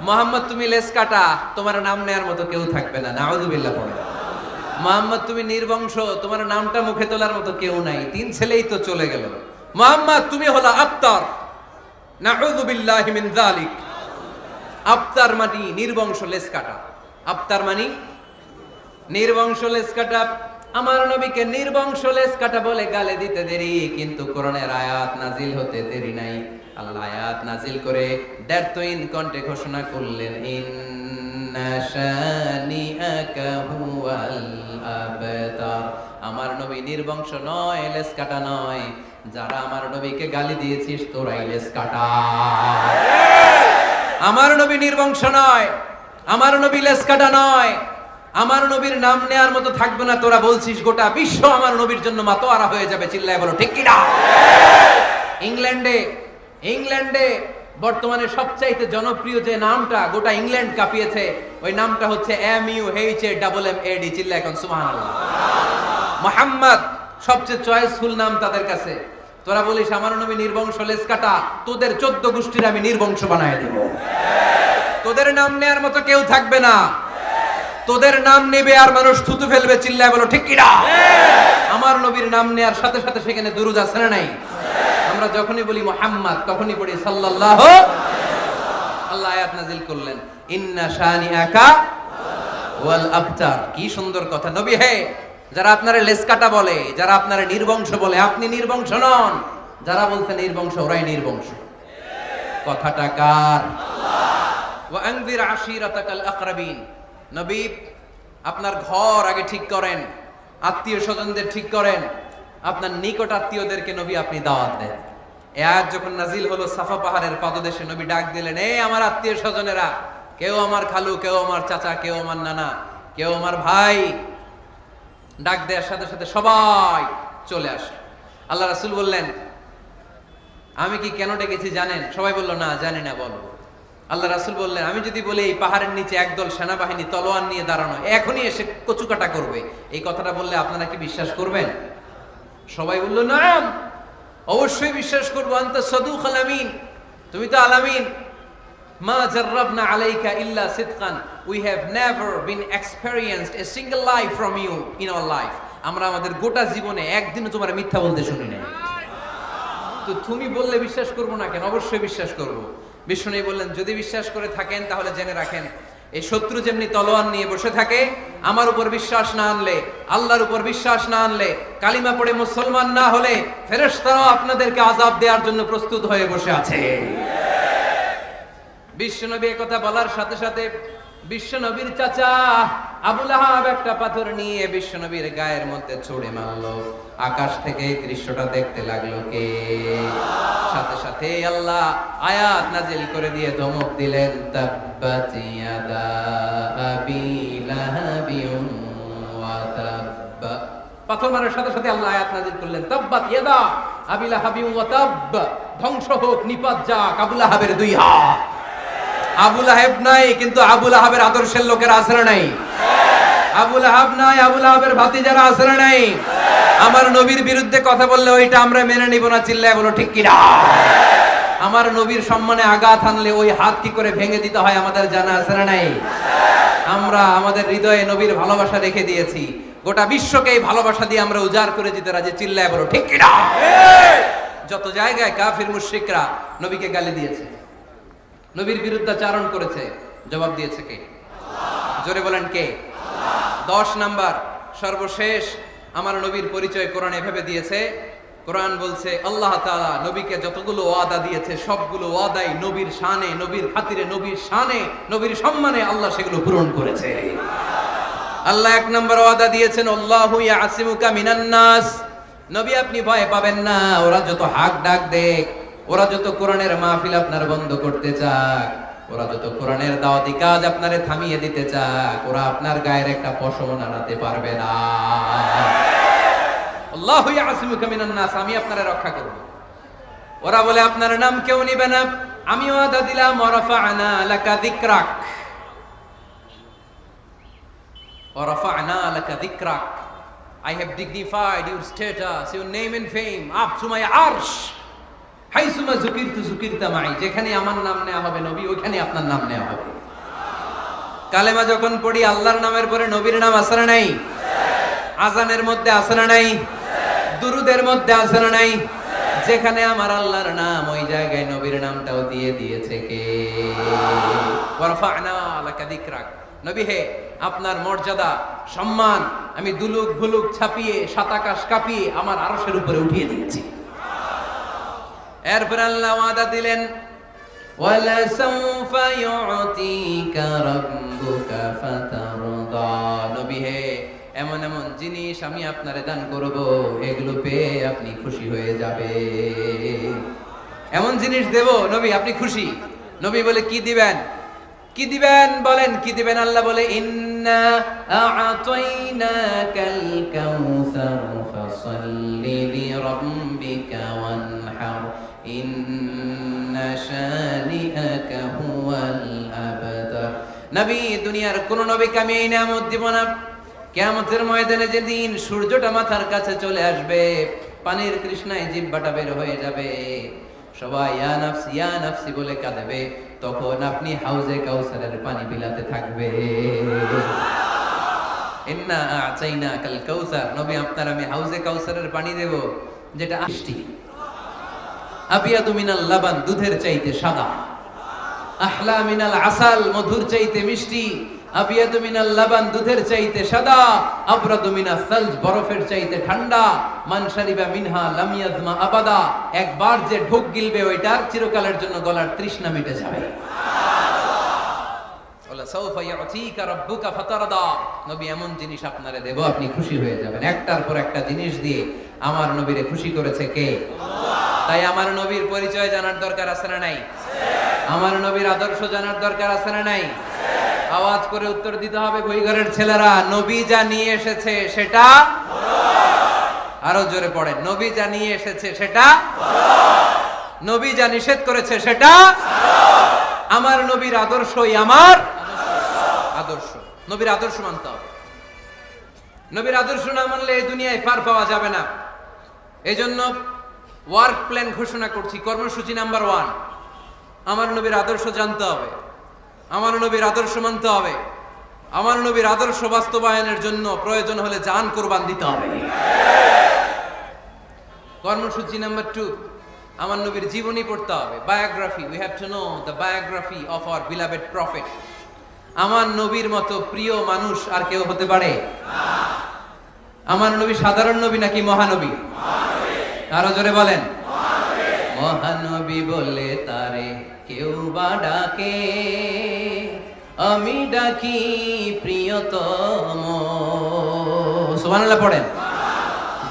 মুহাম্মদ তুমি লেস কাটা, তোমার নাম নেয়ার মতো কেউ থাকবে না, নাউযুবিল্লাহ পড়ে। মুহাম্মদ তুমি নির্বংশ, তোমার নামটা মুখে তোলার মতো কেউ নাই, 3 ছেলেই তো চলে গেল। মুহাম্মদ তুমি হলো আবতার, নাউযুবিল্লাহি মিন যালিক। আবতার মানে নির্বংশ, লেস কাটা। আবতার মানে নির্বংশ, লেস কাটা। আমার নবীকে নির্বংশ লেস কাটা বলে গালে দিতে দেরি, কিন্তু কোরআনের আয়াত নাজিল হতে দেরি নাই। আল্লাহ আয়াত নাজিল করে দ্ব্যর্থহীন কণ্ঠে ঘোষণা করলেন, ইন্না শানিআকা হুয়াল আবতার। আমার নবী নির্বংশ নয়, লেস কাটা নয়। যারা আমার নবীকে গালি দিয়েছিস তোরাই লেস কাটা। আমার নবী নির্বংশ নয়, আমার নবী লেস কাটা নয়। আমার নবীর নাম নেয়ার মতো থাকবে না, তোরা বলছিস গোটা বিশ্ব আমার নবীর জন্য মাতোয়ারা হয়ে যাবে। চিল্লায় বলো ঠিক কি না? ইংল্যান্ডে বর্তমানে সবচাইতে জনপ্রিয় যে নামটা গোটা ইংল্যান্ড কাঁপিয়েছে, ওই নামটা হচ্ছে MUHAMMAD। চিল্লায় এখন সুবহানাল্লাহ। মুহাম্মদ সবচেয়ে চয়েসফুল নাম তাদের কাছে। তোরা বলিস আমার নবী নির্বংশ, লেস কাটা, তোদের 14 গোষ্ঠীর আমি নির্বংশ বানায় দেব। তোদের নাম নেয়ার মতো কেউ থাকবে না, তোদের নাম নেবে আর মানুষ থুতু ফেলবে। চিল্লায় বলো ঠিক কি না? আমার নবীর নাম নেয়ার সাথে সাথে সেখানে দুরূদ আছে না নাই? আমরা যখনই বলি মুহাম্মদ তখনই পড়ি সাল্লাল্লাহু। আল্লাহ আয়াত নাজিল করলেন, ইন্না শানিআকা ওয়াল আবতার। কি সুন্দর কথা। নবী হে, যারা আপনারে লেস কাটা বলে, যারা আপনারে নির্বংশ বলে, আপনি নির্বংশ নন। যারা বলছে নির্বংশ, ওরাই নির্বংশ। কথাটা কার? ওয়া আনযির আশীরাতাকাল আকরাবিন। নবী আপনার ঘর আগে ঠিক করেন, আত্মীয় স্বজনদের ঠিক করেন, আপনার নিকট আত্মীয়দেরকে নবী আপনি দাওয়াত দেন। এই আয়াত যখন নাজিল হলো, সাফা পাহাড়ের পাদদেশে নবী ডাক দিলেন, এই আমার আত্মীয় স্বজনেরা, কেউ আমার খালু, কেউ আমার চাচা, কেউ আমার নানা, কেউ আমার ভাই। ডাক দেওয়ার সাথে সাথে সবাই চলে আসলো। আল্লাহ রাসূল বললেন, আমি কি কেন ডেকেছি জানেন? সবাই বলল, না জানি না, বলো। আল্লাহ রাসূল বললেন, আমি যদি বলি এই পাহাড়ের নিচে একদল সেনাবাহিনী তলোয়ার নিয়ে দাঁড়ানো, এখনই এসে কচুকাটা করবে, এই কথাটা বললে আপনারা কি বিশ্বাস করবেন? সবাই বলল, না অবশ্যই বিশ্বাস করবো। আনতা সাদুকুল আমিন, তুমি তো আলামিন। মা জাররাবনা আলাইকা ইল্লা সিদকান, we have never been experienced a single life from you in our life. আমরা আমাদের গোটা জীবনে একদিনও তোমার মিথ্যা বলতে শুনি নাই। তো তুমি বললে বিশ্বাস করবো না কেন? অবশ্যই বিশ্বাস করবো। বিষ্ণু বললেন, যদি বিশ্বাস করে থাকেন তাহলে জেনে রাখেন, এই শত্রু যেমনি তলোয়ার নিয়ে বসে থাকে, আমার উপর বিশ্বাস না আনলে, আল্লাহর উপর বিশ্বাস না আনলে, কালিমা পড়ে মুসলমান না হলে, ফেরেশতারাও আপনাদেরকে আযাব দেওয়ার জন্য প্রস্তুত হয়ে বসে আছে। বিশ্বনবী এই কথা বলার সাথে সাথে বিশ্বনবীর চাচা আবু লাহাব একটা পাথর নিয়ে বিশ্বনবীর গায়ের মধ্যে ছুঁড়ে মারলো। আকাশ থেকে দৃশ্যটা দেখতে লাগলো কে? সাথে সাথে আল্লাহ আয়াত নাজিল করে দিয়ে ধমক দিলেন, তাব্বাত ইয়াদা আবি লাহাবিন ওয়া তাব্ব। পাথর মারার সাথে সাথে আল্লাহ আয়াত নাজিল করলেন, তাব্বাত ইয়াদা আবি লাহাবিন ওয়া তাব্ব। ধ্বংস হোক, নিপাত যাক আবু লাহাবের 2 হাত। আবু লাহাব নাই, কিন্তু আবু লাহাবের আদর্শের লোকেরা আছে না নাই? আবু লাহাব নাই, আবু লাহাবের ভাতিজারা আছে না নাই? আমার নবীর বিরুদ্ধে কথা বললে ওইটা আমরা মেনে নিব না, চিল্লায় বলো ঠিক কিনা? আমার নবীর সম্মানে আঘাত আনলে ওই হাত কি করে ভেঙে দিতে হয় আমাদের জানা আছে না নাই? আমরা আমাদের হৃদয়ে নবীর ভালোবাসা রেখে দিয়েছি, গোটা বিশ্বকে এই ভালোবাসা দিয়ে আমরা উজাড় করে দিতে রাজি, চিল্লায় বলো ঠিক কিনা? যত জায়গায় কাফির মুশরিকরা নবীকে গালি দিয়েছে, নবীর বিরুদ্ধাচারণ করেছে, জবাব দিয়েছে কে? জোরে বলেন কে? 10 নাম্বার সর্বশেষ আমার নবীর পরিচয় কোরআন এভাবে দিয়েছে। কোরআন বলছে আল্লাহ তাআলা নবীকে যতগুলো ওয়াদা দিয়েছে সবগুলো ওয়াদাই নবীর শানে, নবীর খাতিরে, নবীর শানে, নবীর সম্মানে আল্লাহ সেগুলো পূরণ করেছে। আল্লাহ 1 নম্বর ওয়াদা দিয়েছেন আল্লাহু ইয়াসিমুকা মিনান নাস, নবী আপনি ভয় পাবেন না, ওরা যত হাক ডাক দেখ, ওরা যত কোরআনের মাহফিল আপনার বন্ধ করতে চাক, ওরা যত কোরআনের দাওয়াতি কাজ আপনারে থামিয়ে দিতে চাক, ওরা আপনার গায়ের একটা পশম নাড়াতে পারবে না। আল্লাহু ইয়াসিমুকা মিনান নাস, আমি আপনারে রক্ষা করব। ওরা বলে আপনার নাম কেউ নিবে না, আমি ওয়াদা দিলাম ওয়ারাফা'না লাকা যিকরাক, ওয়ারাফা'না লাকা যিকরাক, I have dignified your status, your name and fame up to my arsh. হাইসুমা যুকিরতু যুকিরতা মাই, যেখানে আমার নাম নেওয়া হবে নবী ওইখানে আপনার নাম নেওয়া হবে। কালেমা যখন পড়ি আল্লাহর নামের পরে নবীর নাম আছে না নাই? আজানের মধ্যে আছে না নাই? দুরুদের মধ্যে আছে না নাই? যেখানে আমার আল্লাহর নাম ওই জায়গায় নবীর নামটাও দিয়ে দিয়েছে কে? ওয়ারফা'না লাকা যিকরাক, নবী হে আপনার মর্যাদা সম্মান আমি দুলুক ভুলুক ছাপিয়ে সাত আকাশ কাঁপিয়ে আমার আরশের উপরে উঠিয়ে দিয়েছি। এরপর আল্লাহ ওয়াদা দিলেন ওয়ালা সাউফা ইউতিকা রাব্বুকা ফাতারদা, নবী হে এমন এমন জিনিস আমি আপনারে দান করব, এগুলো পেয়ে আপনি খুশি হয়ে যাবে। এমন জিনিস দেব নবী আপনি খুশি। নবী বলে কি দিবেন? কি দিবেন বলেন, কি দিবেন? আল্লাহ বলে ইন্না আ'তাইনাকাল কাউসার ফাসাল্লি লিরাব্বিকা ওয়ানহার ইন্না শানিআকা হুয়াল আবতার। নবী দুনিয়ার কোন নবীকে আমি এই নিয়ামত দিব না। কিয়ামতের ময়দানে যেদিন সূর্যটা মাথার কাছে চলে আসবে, পানির তৃষ্ণায় জিহ্বাটা বের হয়ে যাবে, সবাই ইয়া নাফসি ইয়া নাফসি বলে কাঁদবে, তখন আপনি হাউজে কাউসারের পানি বিলাতে থাকবে। ইন্না আ'তাইনাকাল কাউসার, নবী আপনার আমি হাউজে কাউসারের পানি দেব যেটা মিষ্টি, আবিয়াদু মিনাল লাবান, দুধের চাইতে সাদা, আহলা মিনাল আসাল, মধুর চাইতে মিষ্টি, আবিয়াদু মিনাল লাবান, দুধের চাইতে সাদা, আবরাদু মিনাস সালজ, বরফের চাইতে ঠান্ডা, মান শারিবা মিনহা লাম ইয়াজমা আবাদা, একবার যে ঢোক গিলবে ওইটার চিরকালের জন্য গলার তৃষ্ণা মিটে যাবে। ওয়ালা সাউফা ইউতিকা রাব্বুকা ফাতারদা, নবী এমন জিনিস আপনারে দেব আপনি খুশি হয়ে যাবেন। একটার পর একটা জিনিস দিয়ে আমার নবীরে খুশি করেছে কে? আল্লাহ। তাই আমার নবীর পরিচয় জানার দরকার আছে না নাই? আমার নবীর আদর্শ জানার দরকার আছে না নাই? আওয়াজ করে উত্তর দিতে হবে বইঘরের ছেলেরা, নবী যা নিয়ে এসেছে সেটা, আরো জোরে পড়েন, নবী যা নিয়ে এসেছে সেটা, নবী যা নিষেধ করেছে সেটা, আমার নবীর আদর্শই আমার আদর্শ। নবীর আদর্শ মানতে হবে। নবীর আদর্শ না মানলে এই দুনিয়ায় পার পাওয়া যাবে না। এই জন্য ওয়ার্ক প্ল্যান ঘোষণা করছি, কর্মসূচি নাম্বার 1, আমার নবীর আদর্শ জানতে হবে, আমার নবীর আদর্শ মানতে হবে, আমার নবীর আদর্শ বাস্তবায়নের জন্য প্রয়োজন হলে জান কুরবান দিতে হবে। কর্মসূচি নাম্বার 2, আমার নবীর জীবনী পড়তে হবে, biography. We have to know the biography of our beloved prophet. আমার নবীর মতো প্রিয় মানুষ আর কেউ হতে পারে না। আমার নবী সাধারণ নবী নাকি মহানবী? আরো জোরে বলেন, মহানবী বলে তারে কেউ বা ডাকে, আমি ডাকি প্রিয়তম। সুবহানাল্লাহ পড়েন।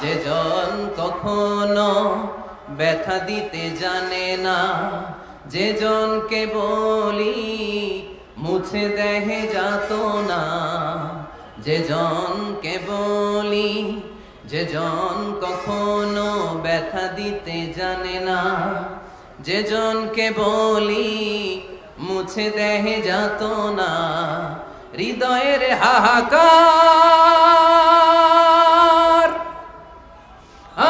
যে জন কখনো ব্যথা দিতে জানে না, যে জনকে বলি মুছে দেহে যাত না, যে জনকে বলি, যে জন কখনো ব্যথা দিতে জানে না, যে জনকে বলি মুছে দেহে যাত না, হৃদয়ের হাহাকার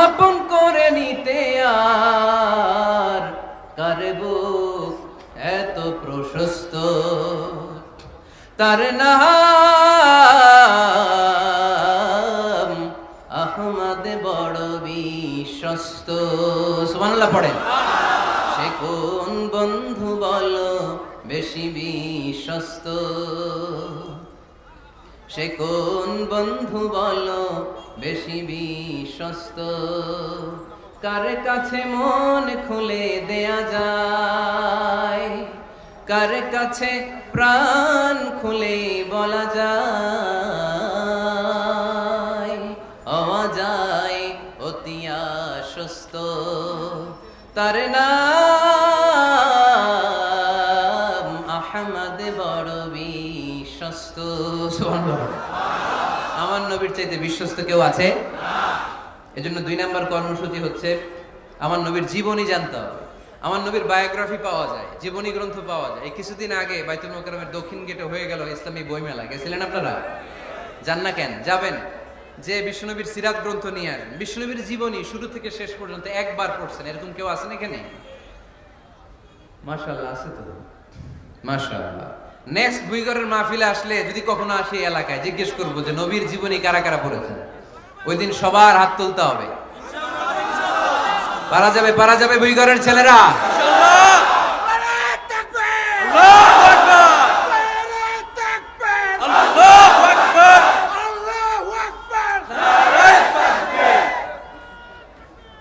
আপন করে নিতে আর কারব এত প্রশস্ত, তার নাম আহমদ বড় বিশ্বস্ত। সুবহানাল্লাহ পড়েন। সে কোন বন্ধু বলো বেশি বিশ্বস্ত, সে কোন বন্ধু বলো বেশি বিশ্বস্ত, কার কাছে মন খুলে দেয়া যায়, কার কাছে প্রাণ খুলে বলা যায়, হওয়া যায় অতি আশ্বস্ত, তার নাম আহমদ বড় বিশ্বস্ত। আমার নবীর চাইতে বিশ্বস্ত কেউ আছে? এজন্য 2 নম্বর কর্মসূচি হচ্ছে আমার নবীর জীবনী জানতে হবে। আমার নবীর বায়োগ্রাফি পাওয়া যায়, জীবনী গ্রন্থ পাওয়া যায়। এই কিছুদিন আগে বাইতুল মোকাররমের দক্ষিণ গেটে হয়ে গেল ইসলামী বইমেলা। গেছিলেন আপনারা? যান না কেন? যাবেন। যে বিশ্বনবীর সিরাত গ্রন্থ নিয়ে আসেন, বিশ্বনবীর জীবনী শুরু থেকে শেষ পর্যন্ত একবার পড়ছেন, এরকম কেউ আছেন এখানে? মাশাআল্লাহ, আছে তো, মাশাআল্লাহ। নেক্সট বুইগরের মাহফিলে আসলে যদি কখনো আসে এই এলাকায়, জিজ্ঞেস করবো যে নবীর জীবনী কারা কারা পড়েছেন। ওই দিন সবার হাত তুলতে হবে। পারা যাবে, পারা যাবে বুইগরের ছেলেরা?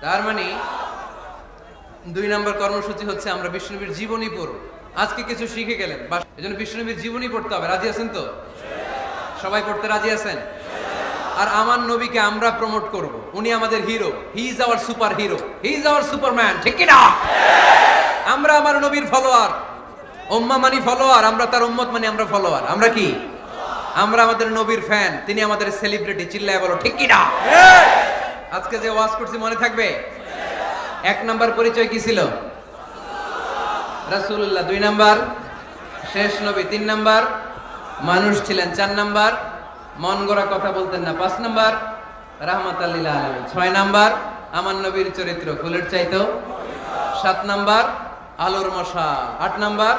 তার মানে 2 নম্বর কর্মসূচি হচ্ছে আমরা বিশ্বনবীর জীবনী পড়ব। আজকে কিছু শিখে গেলেন, এজন্য বিশ্বনবীর জীবনী পড়তে হবে। রাজি আছেন তো? সবাই পড়তে রাজি আছেন? আর আমার নবীকে আমরা প্রমোট করব। উনি আমাদের hero, he is our super hero, he is our Superman, ঠিক কি না? আমরা আমার নবীর ফলোয়ার, উম্মাহ মানি ফলোয়ার, আমরা তার উম্মত মানি আমরা ফলোয়ার। আমরা কি? আমরা আমাদের নবীর ফ্যান, তিনি আমাদের সেলিব্রিটি। চিল্লায় বলো ঠিক কি না? আজকে যে ওয়াজ করছি মনে থাকবে? 1 নাম্বার পরিচয় কি ছিল? রাসূলুল্লাহ। 2 নাম্বার শেষ নবী। 3 নাম্বার মানুষ ছিলেন। 4 নাম্বার মন গড়া কথা বলতেন না। 5 নাম্বার রাহমাতাল লিল আলামিন। 6 নাম্বার আমার নবীর চরিত্র ফুলের চাইতেও। 7 নাম্বার আলোর মশাল। 8 নাম্বার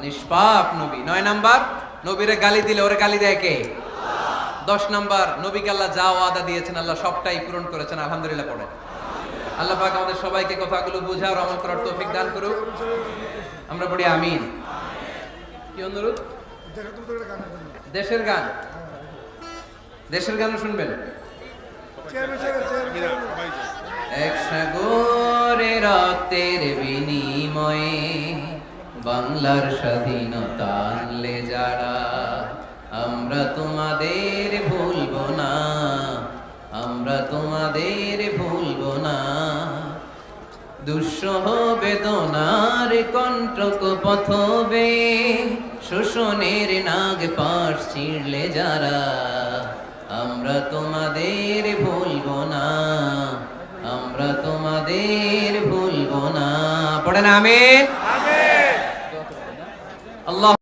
নিষ্পাপ নবী। 9 নাম্বার নবীরে গালি দিলে ওরে গালি দেয় কে? 10 নাম্বার নবীকে আল্লাহ যা ওয়াদা দিয়েছেন আল্লাহ সবটাই পূরণ করেছেন। আলহামদুলিল্লাহ পড়ে। আল্লাহ পাক আমাদের সবাইকে কথাগুলো বোঝার আমল করার তৌফিক দান করুক। আমরা পড়ি আমিন। কি অনুরোধ? দেশের গান, দেশের গানও শুনবেন। এক সাগরে রক্তের বিনিময়ে বাংলার স্বাধীনতা আনলে যারা, আমরা তোমাদের ভুলবো না, আমরা তোমাদের ভুলবো না। দুঃসহ বেদনার কণ্টক পথবে, শোষণের নাগ পাশ ছিঁড়লে যারা, আমরা তোমাদের ভুলবো না, আমরা তোমাদের ভুলবো না। পড়েন আমিন। আল্লাহ।